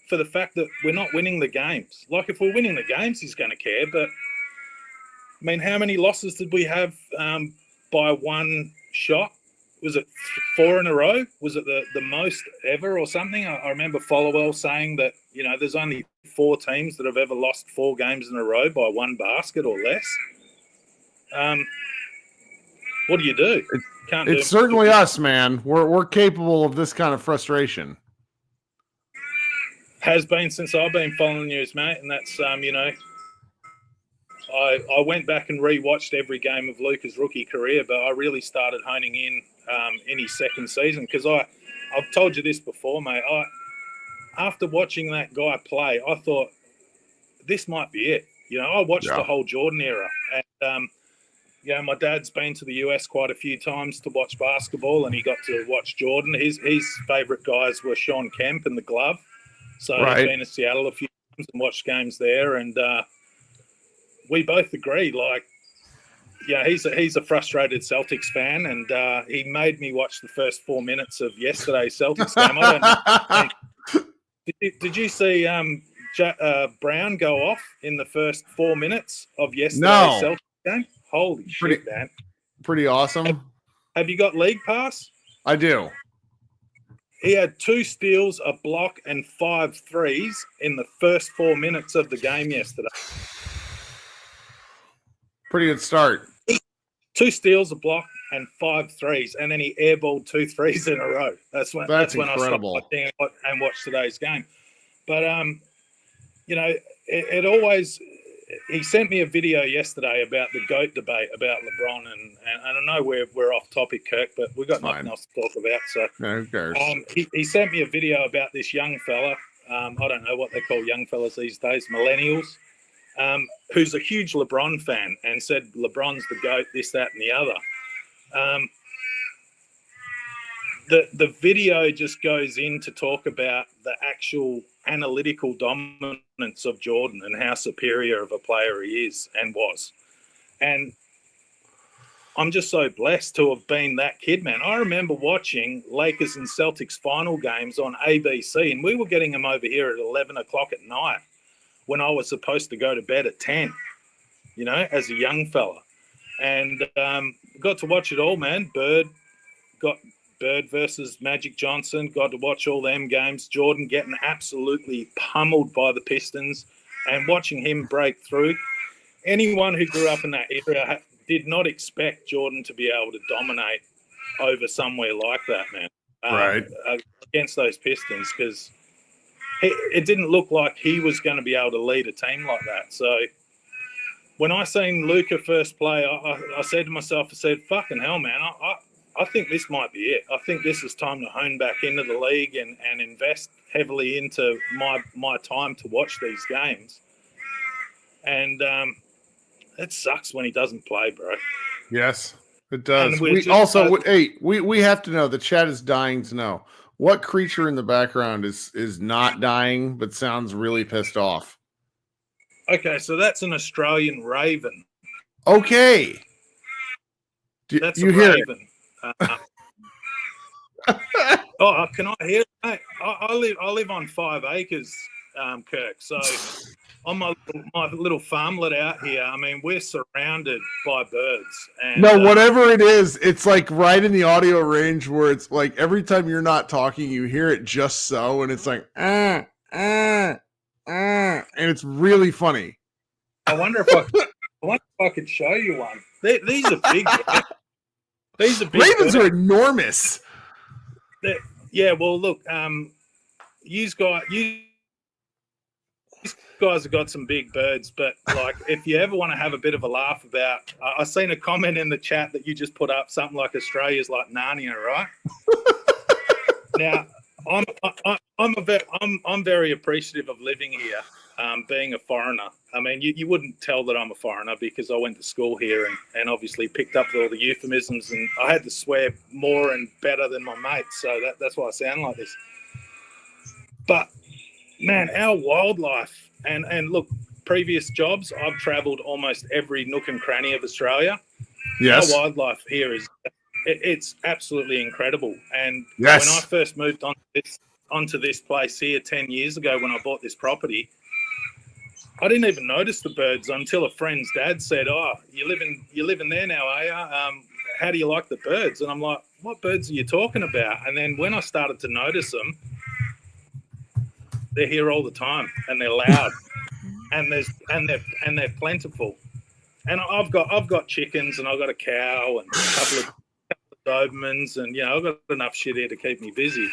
for the fact that we're not winning the games. Like, if we're winning the games, he's going to care. But I mean, how many losses did we have by one shot? Was it 4 in a row? Was it the most ever or something? I remember Followell saying that, there's only 4 teams that have ever lost 4 games in a row by one basket or less. What do you do? It's certainly us, man. We're capable of this kind of frustration. Has been since I've been following you, mate, and that's I went back and rewatched every game of Luca's rookie career, but I really started honing in his second season because I've told you this before, mate. After watching that guy play, I thought this might be it. I watched the whole Jordan era, and my dad's been to the US quite a few times to watch basketball, and he got to watch Jordan. His favourite guys were Sean Kemp and the Glove, so he's been to Seattle a few times and watched games there, and we both agree, he's a frustrated Celtics fan, and he made me watch the first 4 minutes of yesterday's Celtics game. I don't know. Did you see Brown go off in the first 4 minutes of yesterday's Celtics game? Holy shit, man. Pretty awesome. Have you got League Pass? I do. He had 2 steals, a block, and 5 threes in the first 4 minutes of the game yesterday. Pretty good start. 2 steals, a block, and 5 threes, and then he airballed 2 threes in a row. That's when incredible. I stopped watching and watched today's game. But it always. He sent me a video yesterday about the GOAT debate about LeBron, and I know we're off topic, Kirk, but we've got nothing else to talk about. So who cares? He sent me a video about this young fella. I don't know what they call young fellas these days, millennials, who's a huge LeBron fan and said LeBron's the GOAT, this, that, and the other. The video just goes in to talk about the actual analytical dominance of Jordan and how superior of a player he is and was. And I'm just so blessed to have been that kid, man. I remember watching Lakers and Celtics final games on ABC, and we were getting them over here at 11 o'clock at night when I was supposed to go to bed at 10, as a young fella. And got to watch it all, man. Bird versus Magic Johnson, got to watch all them games. Jordan getting absolutely pummeled by the Pistons and watching him break through. Anyone who grew up in that era did not expect Jordan to be able to dominate over somewhere like that, man. Against those Pistons, because it didn't look like he was going to be able to lead a team like that. So when I seen Luka first play, I said to myself, fucking hell, man, I think this might be it. I think this is time to hone back into the league and invest heavily into my time to watch these games. And it sucks when he doesn't play, bro. Yes, it does. We have to know, the chat is dying to know, what creature in the background is not dying but sounds really pissed off? Okay, so that's an Australian raven. Okay. That's you a hear raven. Can I hear it? I live on 5 acres, Kirk. So on my little farmlet out here, I mean, we're surrounded by birds. And, whatever it is, it's like right in the audio range where it's like every time you're not talking, you hear it just so, and it's like and it's really funny. I wonder if I could show you one. These are big. These are big ravens are enormous. Yeah, well, look, you guys have got some big birds, but like, if you ever want to have a bit of a laugh about, I seen a comment in the chat that you just put up, something like Australia's like Narnia, right? Now, I'm very appreciative of living here, being a foreigner. I mean, you wouldn't tell that I'm a foreigner because I went to school here and obviously picked up all the euphemisms, and I had to swear more and better than my mates. So that's why I sound like this. But, man, our wildlife, and look, previous jobs, I've travelled almost every nook and cranny of Australia. Yes. Our wildlife here it's absolutely incredible. And Yes. when I first moved onto this place here 10 years ago when I bought this property, I didn't even notice the birds until a friend's dad said, "Oh, you're living there now, are you? How do you like the birds?" And I'm like, "What birds are you talking about?" And then when I started to notice them, they're here all the time, and they're loud, and they're plentiful. And I've got chickens, and I've got a cow, and a couple of Dobermans, and I've got enough shit here to keep me busy.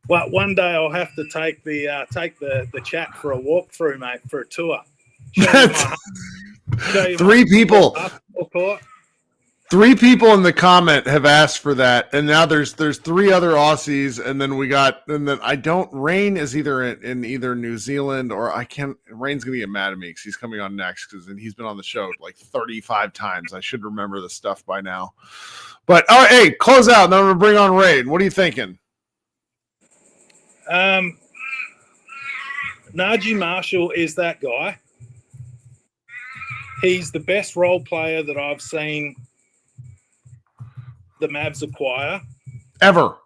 Well, one day I'll have to take the chat for a walkthrough, mate, for a tour. Three people in the comment have asked for that, and now there's 3 other Aussies, and then Rain is either in either New Zealand or Rain's gonna get mad at me because he's coming on next he's been on the show like 35 times. I should remember the stuff by now. But hey, close out, and then I'm gonna bring on Rain. What are you thinking? Najee Marshall is that guy. He's the best role player that I've seen the Mavs acquire. Ever,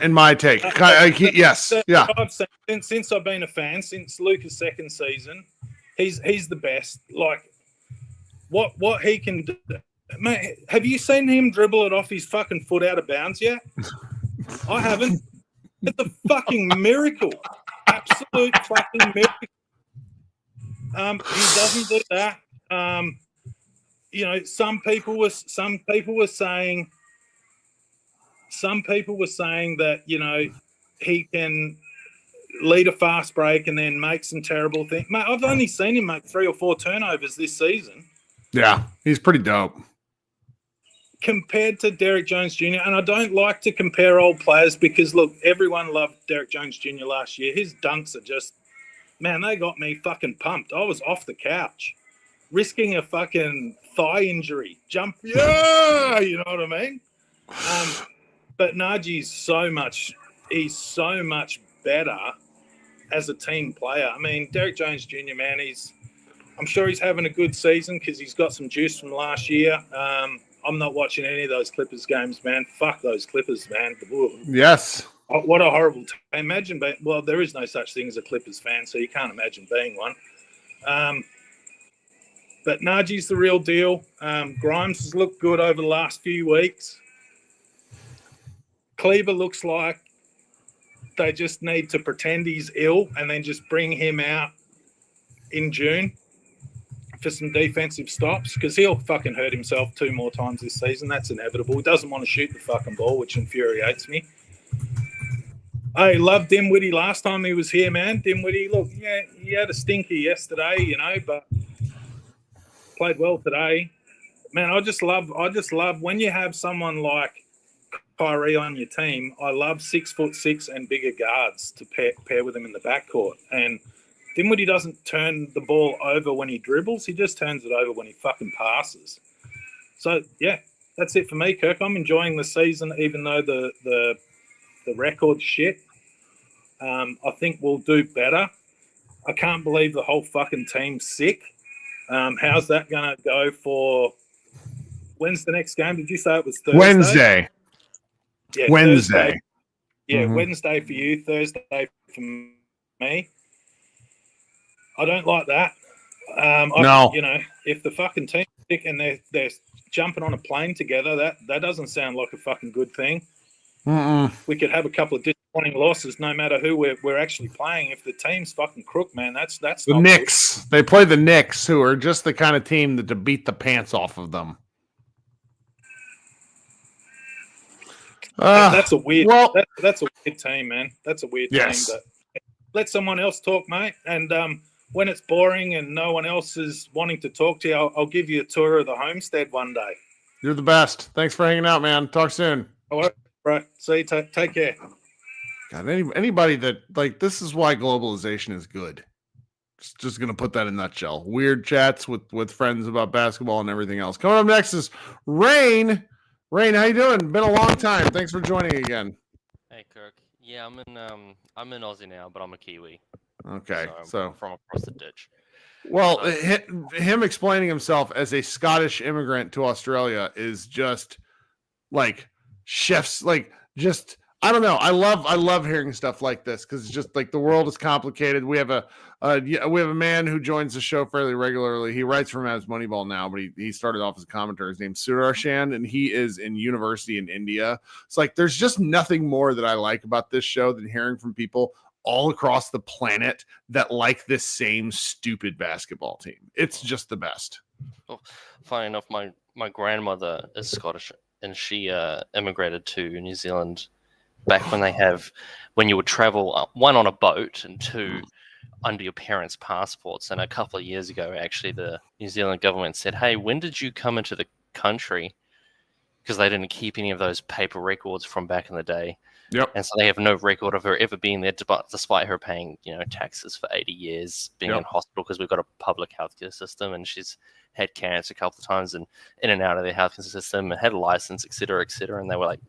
in my take. Yes. Yeah. I've seen, since I've been a fan, since Luka's second season, he's the best. Like, what he can do. Mate, have you seen him dribble it off his fucking foot out of bounds yet? I haven't. It's a fucking miracle. Absolute fucking miracle. He doesn't do that. Some people were saying that, he can lead a fast break and then make some terrible things. Mate, I've only seen him make 3 or 4 turnovers this season. Yeah, he's pretty dope. Compared to Derek Jones Jr., and I don't like to compare old players because, look, everyone loved Derek Jones Jr. last year. His dunks are just, man, they got me fucking pumped. I was off the couch, risking a fucking thigh injury. You know what I mean? But Najee's he's so much better as a team player. I mean, Derek Jones Jr., man, I'm sure he's having a good season because he's got some juice from last year. I'm not watching any of those Clippers games, man. Fuck those Clippers, man. Yes. What a horrible time. Imagine there is no such thing as a Clippers fan, so you can't imagine being one. But Najee's the real deal. Grimes has looked good over the last few weeks. Kleber looks like they just need to pretend he's ill and then just bring him out in June for some defensive stops because he'll fucking hurt himself 2 more times this season. That's inevitable. He doesn't want to shoot the fucking ball, which infuriates me. I loved Dinwiddie last time he was here, man. Dinwiddie, look, yeah, he had a stinker yesterday, but played well today. Man, I just love when you have someone like Kyrie on your team. I love 6'6" and bigger guards to pair with him in the backcourt. And Dinwiddie doesn't turn the ball over when he dribbles. He just turns it over when he fucking passes. So, yeah, that's it for me, Kirk. I'm enjoying the season, even though the record's shit. I think we'll do better. I can't believe the whole fucking team's sick. How's that going to go for – when's the next game? Did you say it was Thursday? Wednesday. Yeah, Wednesday. Thursday. Yeah, Wednesday for you, Thursday for me. I don't like that. No. If the fucking team's sick and they're jumping on a plane together, that doesn't sound like a fucking good thing. Mm-mm. We could have a couple of disappointing losses no matter who we're actually playing. If the team's fucking crook, man, that's the not Knicks. Good. They play the Knicks, who are just the kind of team that to beat the pants off of them. That's a weird. That's a weird team, man. That's a weird team. But let someone else talk, mate. And when it's boring and no one else is wanting to talk to you, I'll give you a tour of the homestead one day. You're the best. Thanks for hanging out, man. Talk soon. All right, bro. See you. Take care. God, anybody that this is why globalization is good. Just gonna put that in a nutshell. Weird chats with friends about basketball and everything else. Coming up next is Rain. Rain, how you doing? Been a long time. Thanks for joining again. Hey, Kirk. Yeah, I'm in Aussie now, but I'm a Kiwi. Okay, so so I'm from across the ditch. Well, him explaining himself as a Scottish immigrant to Australia is just like chefs, like just I don't know. I love hearing stuff like this because it's just like the world is complicated. We have a man who joins the show fairly regularly. He writes for Mavs Moneyball now, but he started off as a commentator. His name's Sudarshan, and he is in university in India. It's like there's just nothing more that I like about this show than hearing from people all across the planet that like this same stupid basketball team. It's just the best. Well, funny enough, my grandmother is Scottish, and she immigrated to New Zealand back when you would travel, one on a boat and two under your parents' passports. And a couple of years ago, actually, the New Zealand government said, "Hey, when did you come into the country?" Because they didn't keep any of those paper records from back in the day. Yep. And so they have no record of her ever being there, despite her paying, taxes for 80 years, being in hospital because we've got a public healthcare system, and she's had cancer a couple of times and in and out of their healthcare system and had a license, et cetera, et cetera. And they were like,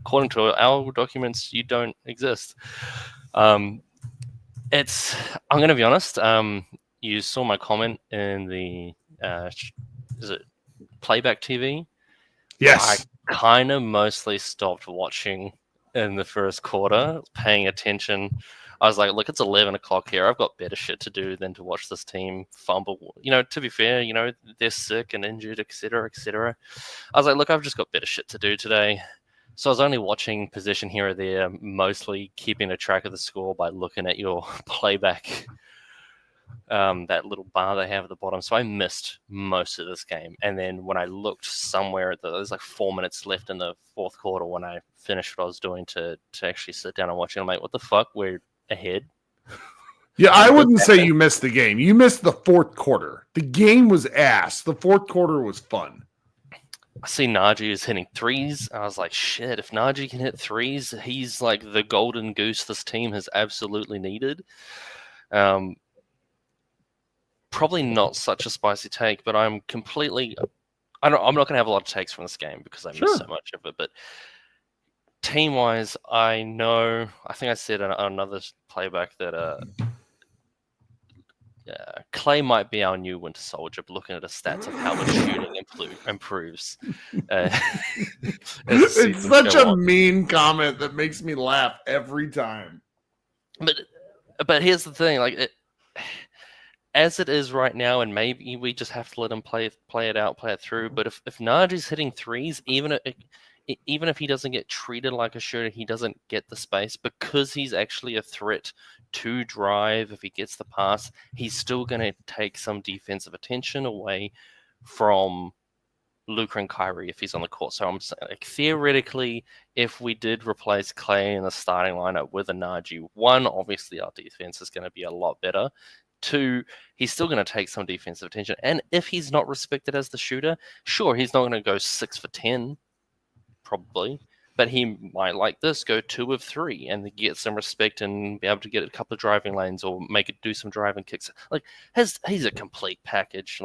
according to our documents, you don't exist. I'm going to be honest. You saw my comment in the, is it Playback TV? Yes. I kind of mostly stopped watching in the first quarter, paying attention. I was like, look, it's 11 o'clock here. I've got better shit to do than to watch this team fumble. To be fair, they're sick and injured, et cetera, et cetera. I was like, look, I've just got better shit to do today. So I was only watching possession here or there, mostly keeping a track of the score by looking at your playback, that little bar they have at the bottom. So I missed most of this game. And then when I looked somewhere, there's like 4 minutes left in the fourth quarter when I finished what I was doing to actually sit down and watch it. I'm like, what the fuck? We're ahead. Yeah, I wouldn't say you missed the game. You missed the fourth quarter. The game was ass. The fourth quarter was fun. I see Najee is hitting threes. I was like, shit, if Najee can hit threes, he's like the golden goose this team has absolutely needed. Probably not such a spicy take, but I'm not going to have a lot of takes from this game because I missed so much of it. But team-wise, I think I said on another playback that Clay might be our new Winter Soldier, but looking at the stats of how much shooting improves. It's such a mean comment that makes me laugh every time. But here's the thing, as it is right now, and maybe we just have to let him play it out, play it through. But if Najee's hitting threes, even if he doesn't get treated like a shooter, he doesn't get the space because he's actually a threat to drive. If he gets the pass, he's still going to take some defensive attention away from Luka and Kyrie if he's on the court. So I'm saying, theoretically, if we did replace Clay in the starting lineup with a Najee, one, obviously our defense is going to be a lot better. Two, he's still going to take some defensive attention. And if he's not respected as the shooter, sure, he's not going to go 6 for 10, probably. But he might, like this, go 2 of 3 and get some respect and be able to get a couple of driving lanes or do some driving kicks. He's a complete package.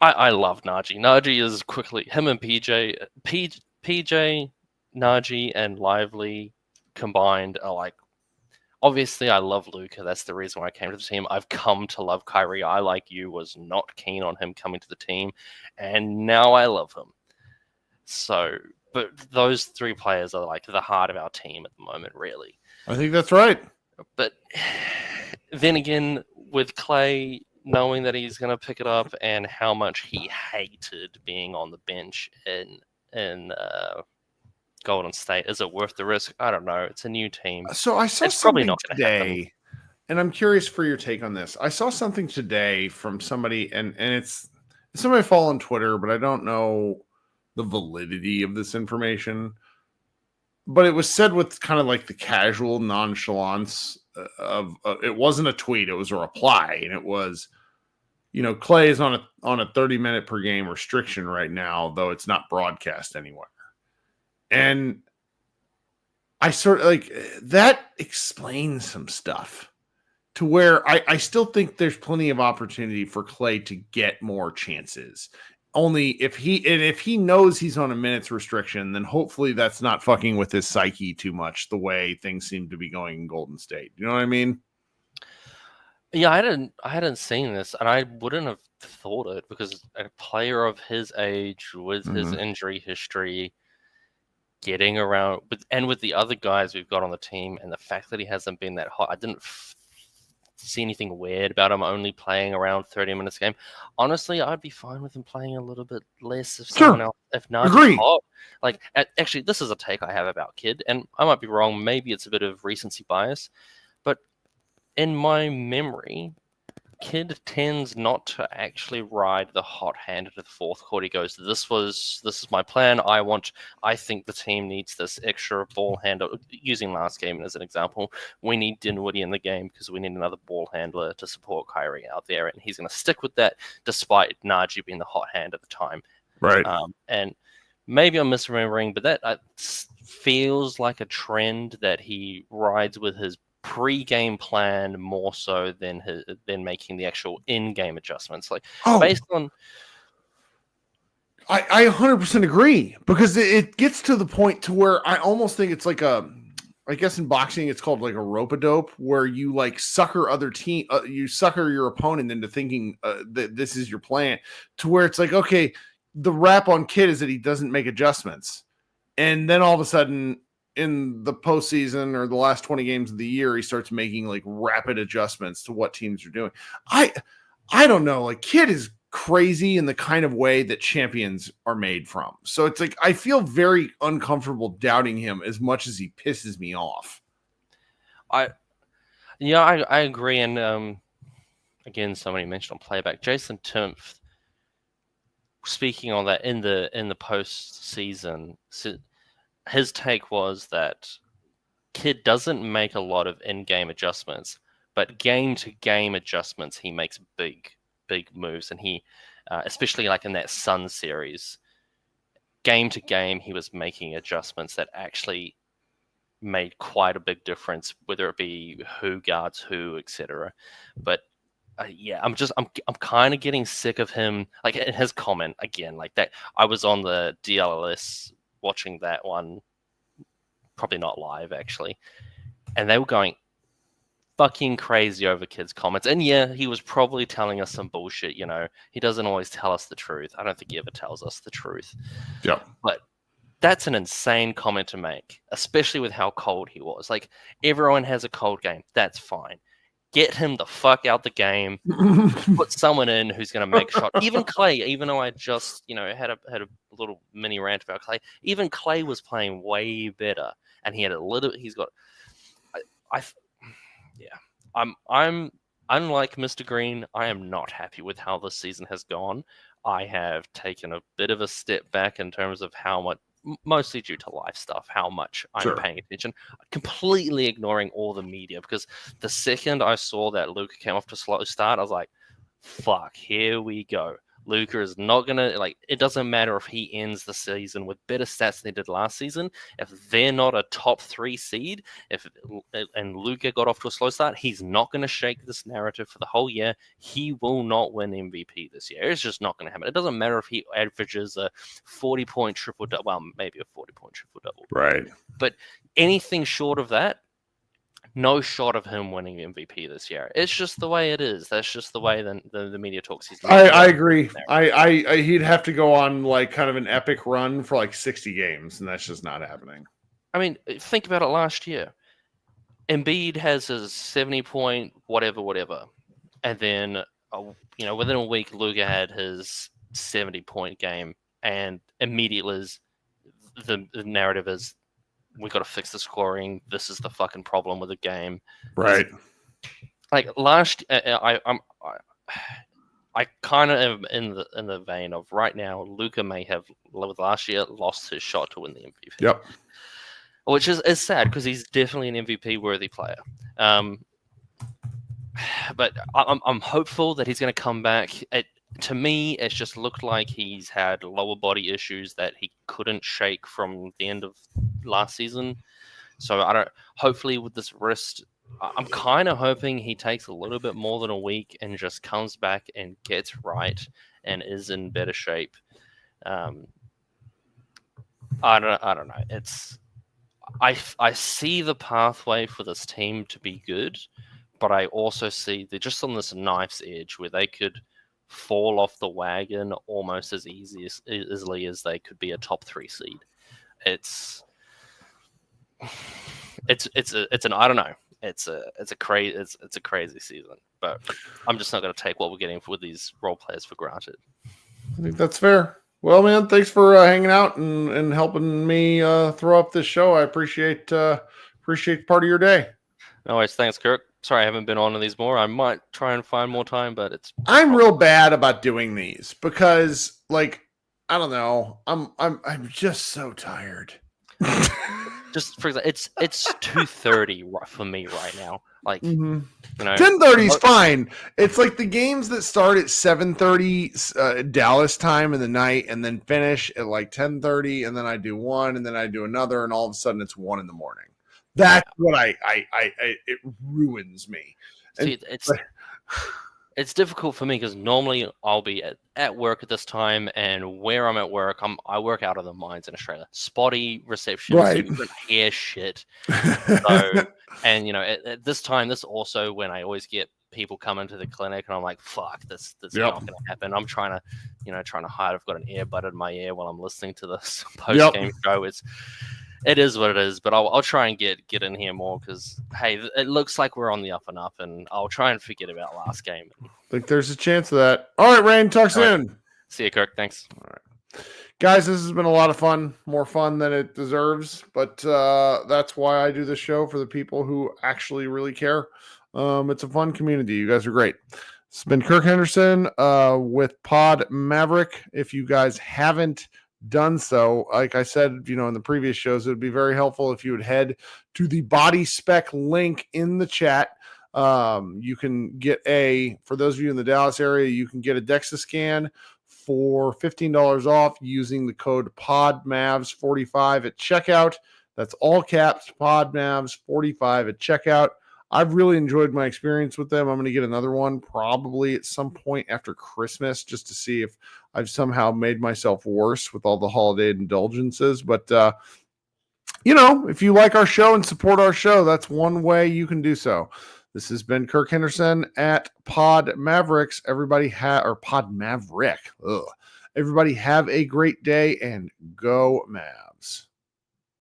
I love Najee. Najee is quickly, him and PJ, Najee, and Lively combined are obviously, I love Luka. That's the reason why I came to the team. I've come to love Kyrie. I, like you, was not keen on him coming to the team, and now I love him. So, but those 3 players are the heart of our team at the moment, really. I think that's right. But then again, with Clay, knowing that he's going to pick it up and how much he hated being on the bench in Golden State, is it worth the risk? I don't know. It's a new team. So I saw it's probably something not today, and I'm curious for your take on this. I saw something today from somebody, and it's somebody I follow on Twitter, but I don't know the validity of this information. But it was said with kind of the casual nonchalance of it wasn't a tweet, it was a reply, and it was, Clay is on a 30-minute per game restriction right now, though it's not broadcast anywhere. And I sort of that explains some stuff to where I still think there's plenty of opportunity for Clay to get more chances. Only if he knows he's on a minutes restriction, then hopefully that's not fucking with his psyche too much the way things seem to be going in Golden State. You know what I mean? Yeah, I hadn't seen this, and I wouldn't have thought it because a player of his age with his injury history, getting around with the other guys we've got on the team, and the fact that he hasn't been that hot, I didn't see anything weird about him only playing around 30 minutes a game. Honestly, I'd be fine with him playing a little bit less if someone else, if Najee's Agree. hot. Like, actually, this is a take I have about Kid, and I might be wrong. Maybe it's a bit of recency bias, but in my memory, Kid tends not to actually ride the hot hand into the fourth quarter. He goes, this is my plan. I think the team needs this extra ball handler. Using last game as an example, we need Dinwiddie in the game because we need another ball handler to support Kyrie out there, and he's going to stick with that despite Najee being the hot hand at the time. Right. And maybe I'm misremembering, but that feels like a trend that he rides with his pre-game plan more so than making the actual in-game adjustments. Like, based on, I 100% agree, because it gets to the point to where I almost think it's like I guess in boxing it's called like a rope-a-dope, where you like sucker other team, you sucker your opponent into thinking that this is your plan, to where it's like, okay, the rap on Kid is that he doesn't make adjustments, and then all of a sudden in the postseason or the last 20 games of the year, he starts making like rapid adjustments to what teams are doing. I don't know. Like, Kid is crazy in the kind of way that champions are made from. So it's like, I feel very uncomfortable doubting him as much as he pisses me off. I agree. And again, somebody mentioned on playback, Jason Timpf, speaking on that in the postseason, his take was that Kid doesn't make a lot of in-game adjustments, but game-to-game adjustments, he makes big moves. And he, especially like in that Sun series, game-to-game, he was making adjustments that actually made quite a big difference, whether it be who guards who, etc. But yeah, I'm kind of getting sick of him. Like, in his comment again, like that. I was on the DLS watching that one, probably not live actually, and they were going fucking crazy over Kid's comments. And yeah, he was probably telling us some bullshit. You know, he doesn't always tell us the truth. I don't think he ever tells us the truth. Yeah, but that's an insane comment to make, especially with how cold he was. Like, everyone has a cold game. That's fine. Get him the fuck out the game. Put someone in who's going to make a shot. Even Clay, even though I just, had a little mini rant about Clay. Even Clay was playing way better, and he had a little. He's got. I'm unlike Mr. Green. I am not happy with how this season has gone. I have taken a bit of a step back in terms of how much, mostly due to life stuff, how much I'm paying attention, completely ignoring all the media, because the second I saw that Luka came off to a slow start, I was like, fuck, here we go. Luka is not going to, like, it doesn't matter if he ends the season with better stats than he did last season. If they're not a top 3 seed, and Luka got off to a slow start, he's not going to shake this narrative for the whole year. He will not win MVP this year. It's just not going to happen. It doesn't matter if he averages a 40-point triple-double, well, maybe a 40-point triple-double. Right. But anything short of that, no shot of him winning MVP this year. It's just the way it is. That's just the way the media talks. I agree. I he'd have to go on like kind of an epic run for like 60 games, and that's just not happening. I mean, think about it last year. Embiid has his 70-point whatever. And then, within a week, Luka had his 70-point game. And immediately the narrative is, we got to fix the scoring. This is the fucking problem with the game. Right. Like last, I kind of am in the vein of right now. Luka may have with last year lost his shot to win the MVP. Yep. Which is sad, because he's definitely an MVP worthy player. But I'm hopeful that he's going to come back. To me, it's just looked like he's had lower body issues that he couldn't shake from the end of last season. So hopefully with this wrist, I'm kind of hoping he takes a little bit more than a week and just comes back and gets right and is in better shape. I don't know. I see the pathway for this team to be good, but I also see they're just on this knife's edge where they could fall off the wagon almost as easily as they could be a top 3 seed. It's an I don't know. It's a crazy season, but I'm just not going to take what we're getting with these role players for granted. I think that's fair. Well, man, thanks for hanging out and helping me throw up this show. I appreciate part of your day. No worries. Thanks, Kirk. Sorry I haven't been on these more. I might try and find more time, but I'm real bad about doing these because, like, I don't know. I'm just so tired. Just for example, it's 2:30 for me right now. Like, you know, 10:30 is fine. It's like the games that start at 7:30 Dallas time in the night and then finish at like 10:30, and then I do one, and then I do another, and all of a sudden it's 1 a.m. That's what it ruins me. See, it's difficult for me because normally I'll be at work at this time, and where I'm at work, I work out of the mines in Australia. Spotty reception, right? Hair shit. So, and you know, at this time, this also when I always get people coming to the clinic, and I'm like, fuck, this is not going to happen. I'm trying to hide. I've got an earbud in my ear while I'm listening to this post game show. It is what it is, but I'll try and get in here more because, hey, it looks like we're on the up and up, and I'll try and forget about last game. I think there's a chance of that. All right, Rain, talk soon. Right. See you, Kirk. Thanks. All right. Guys, this has been a lot of fun, more fun than it deserves, but that's why I do this show, for the people who actually really care. It's a fun community. You guys are great. It's been Kirk Henderson with Pod Maverick. If you guys haven't done so, like I said, in the previous shows, it would be very helpful if you would head to the body spec link in the chat. You can get for those of you in the Dallas area, you can get a DEXA scan for $15 off using the code PODMAVS45 at checkout. That's all caps, PODMAVS45 at checkout. I've really enjoyed my experience with them. I'm going to get another one probably at some point after Christmas just to see if I've somehow made myself worse with all the holiday indulgences. But, if you like our show and support our show, that's one way you can do so. This has been Kirk Henderson at Pod Mavericks. Or Pod Maverick. Ugh. Everybody have a great day and go Mavs.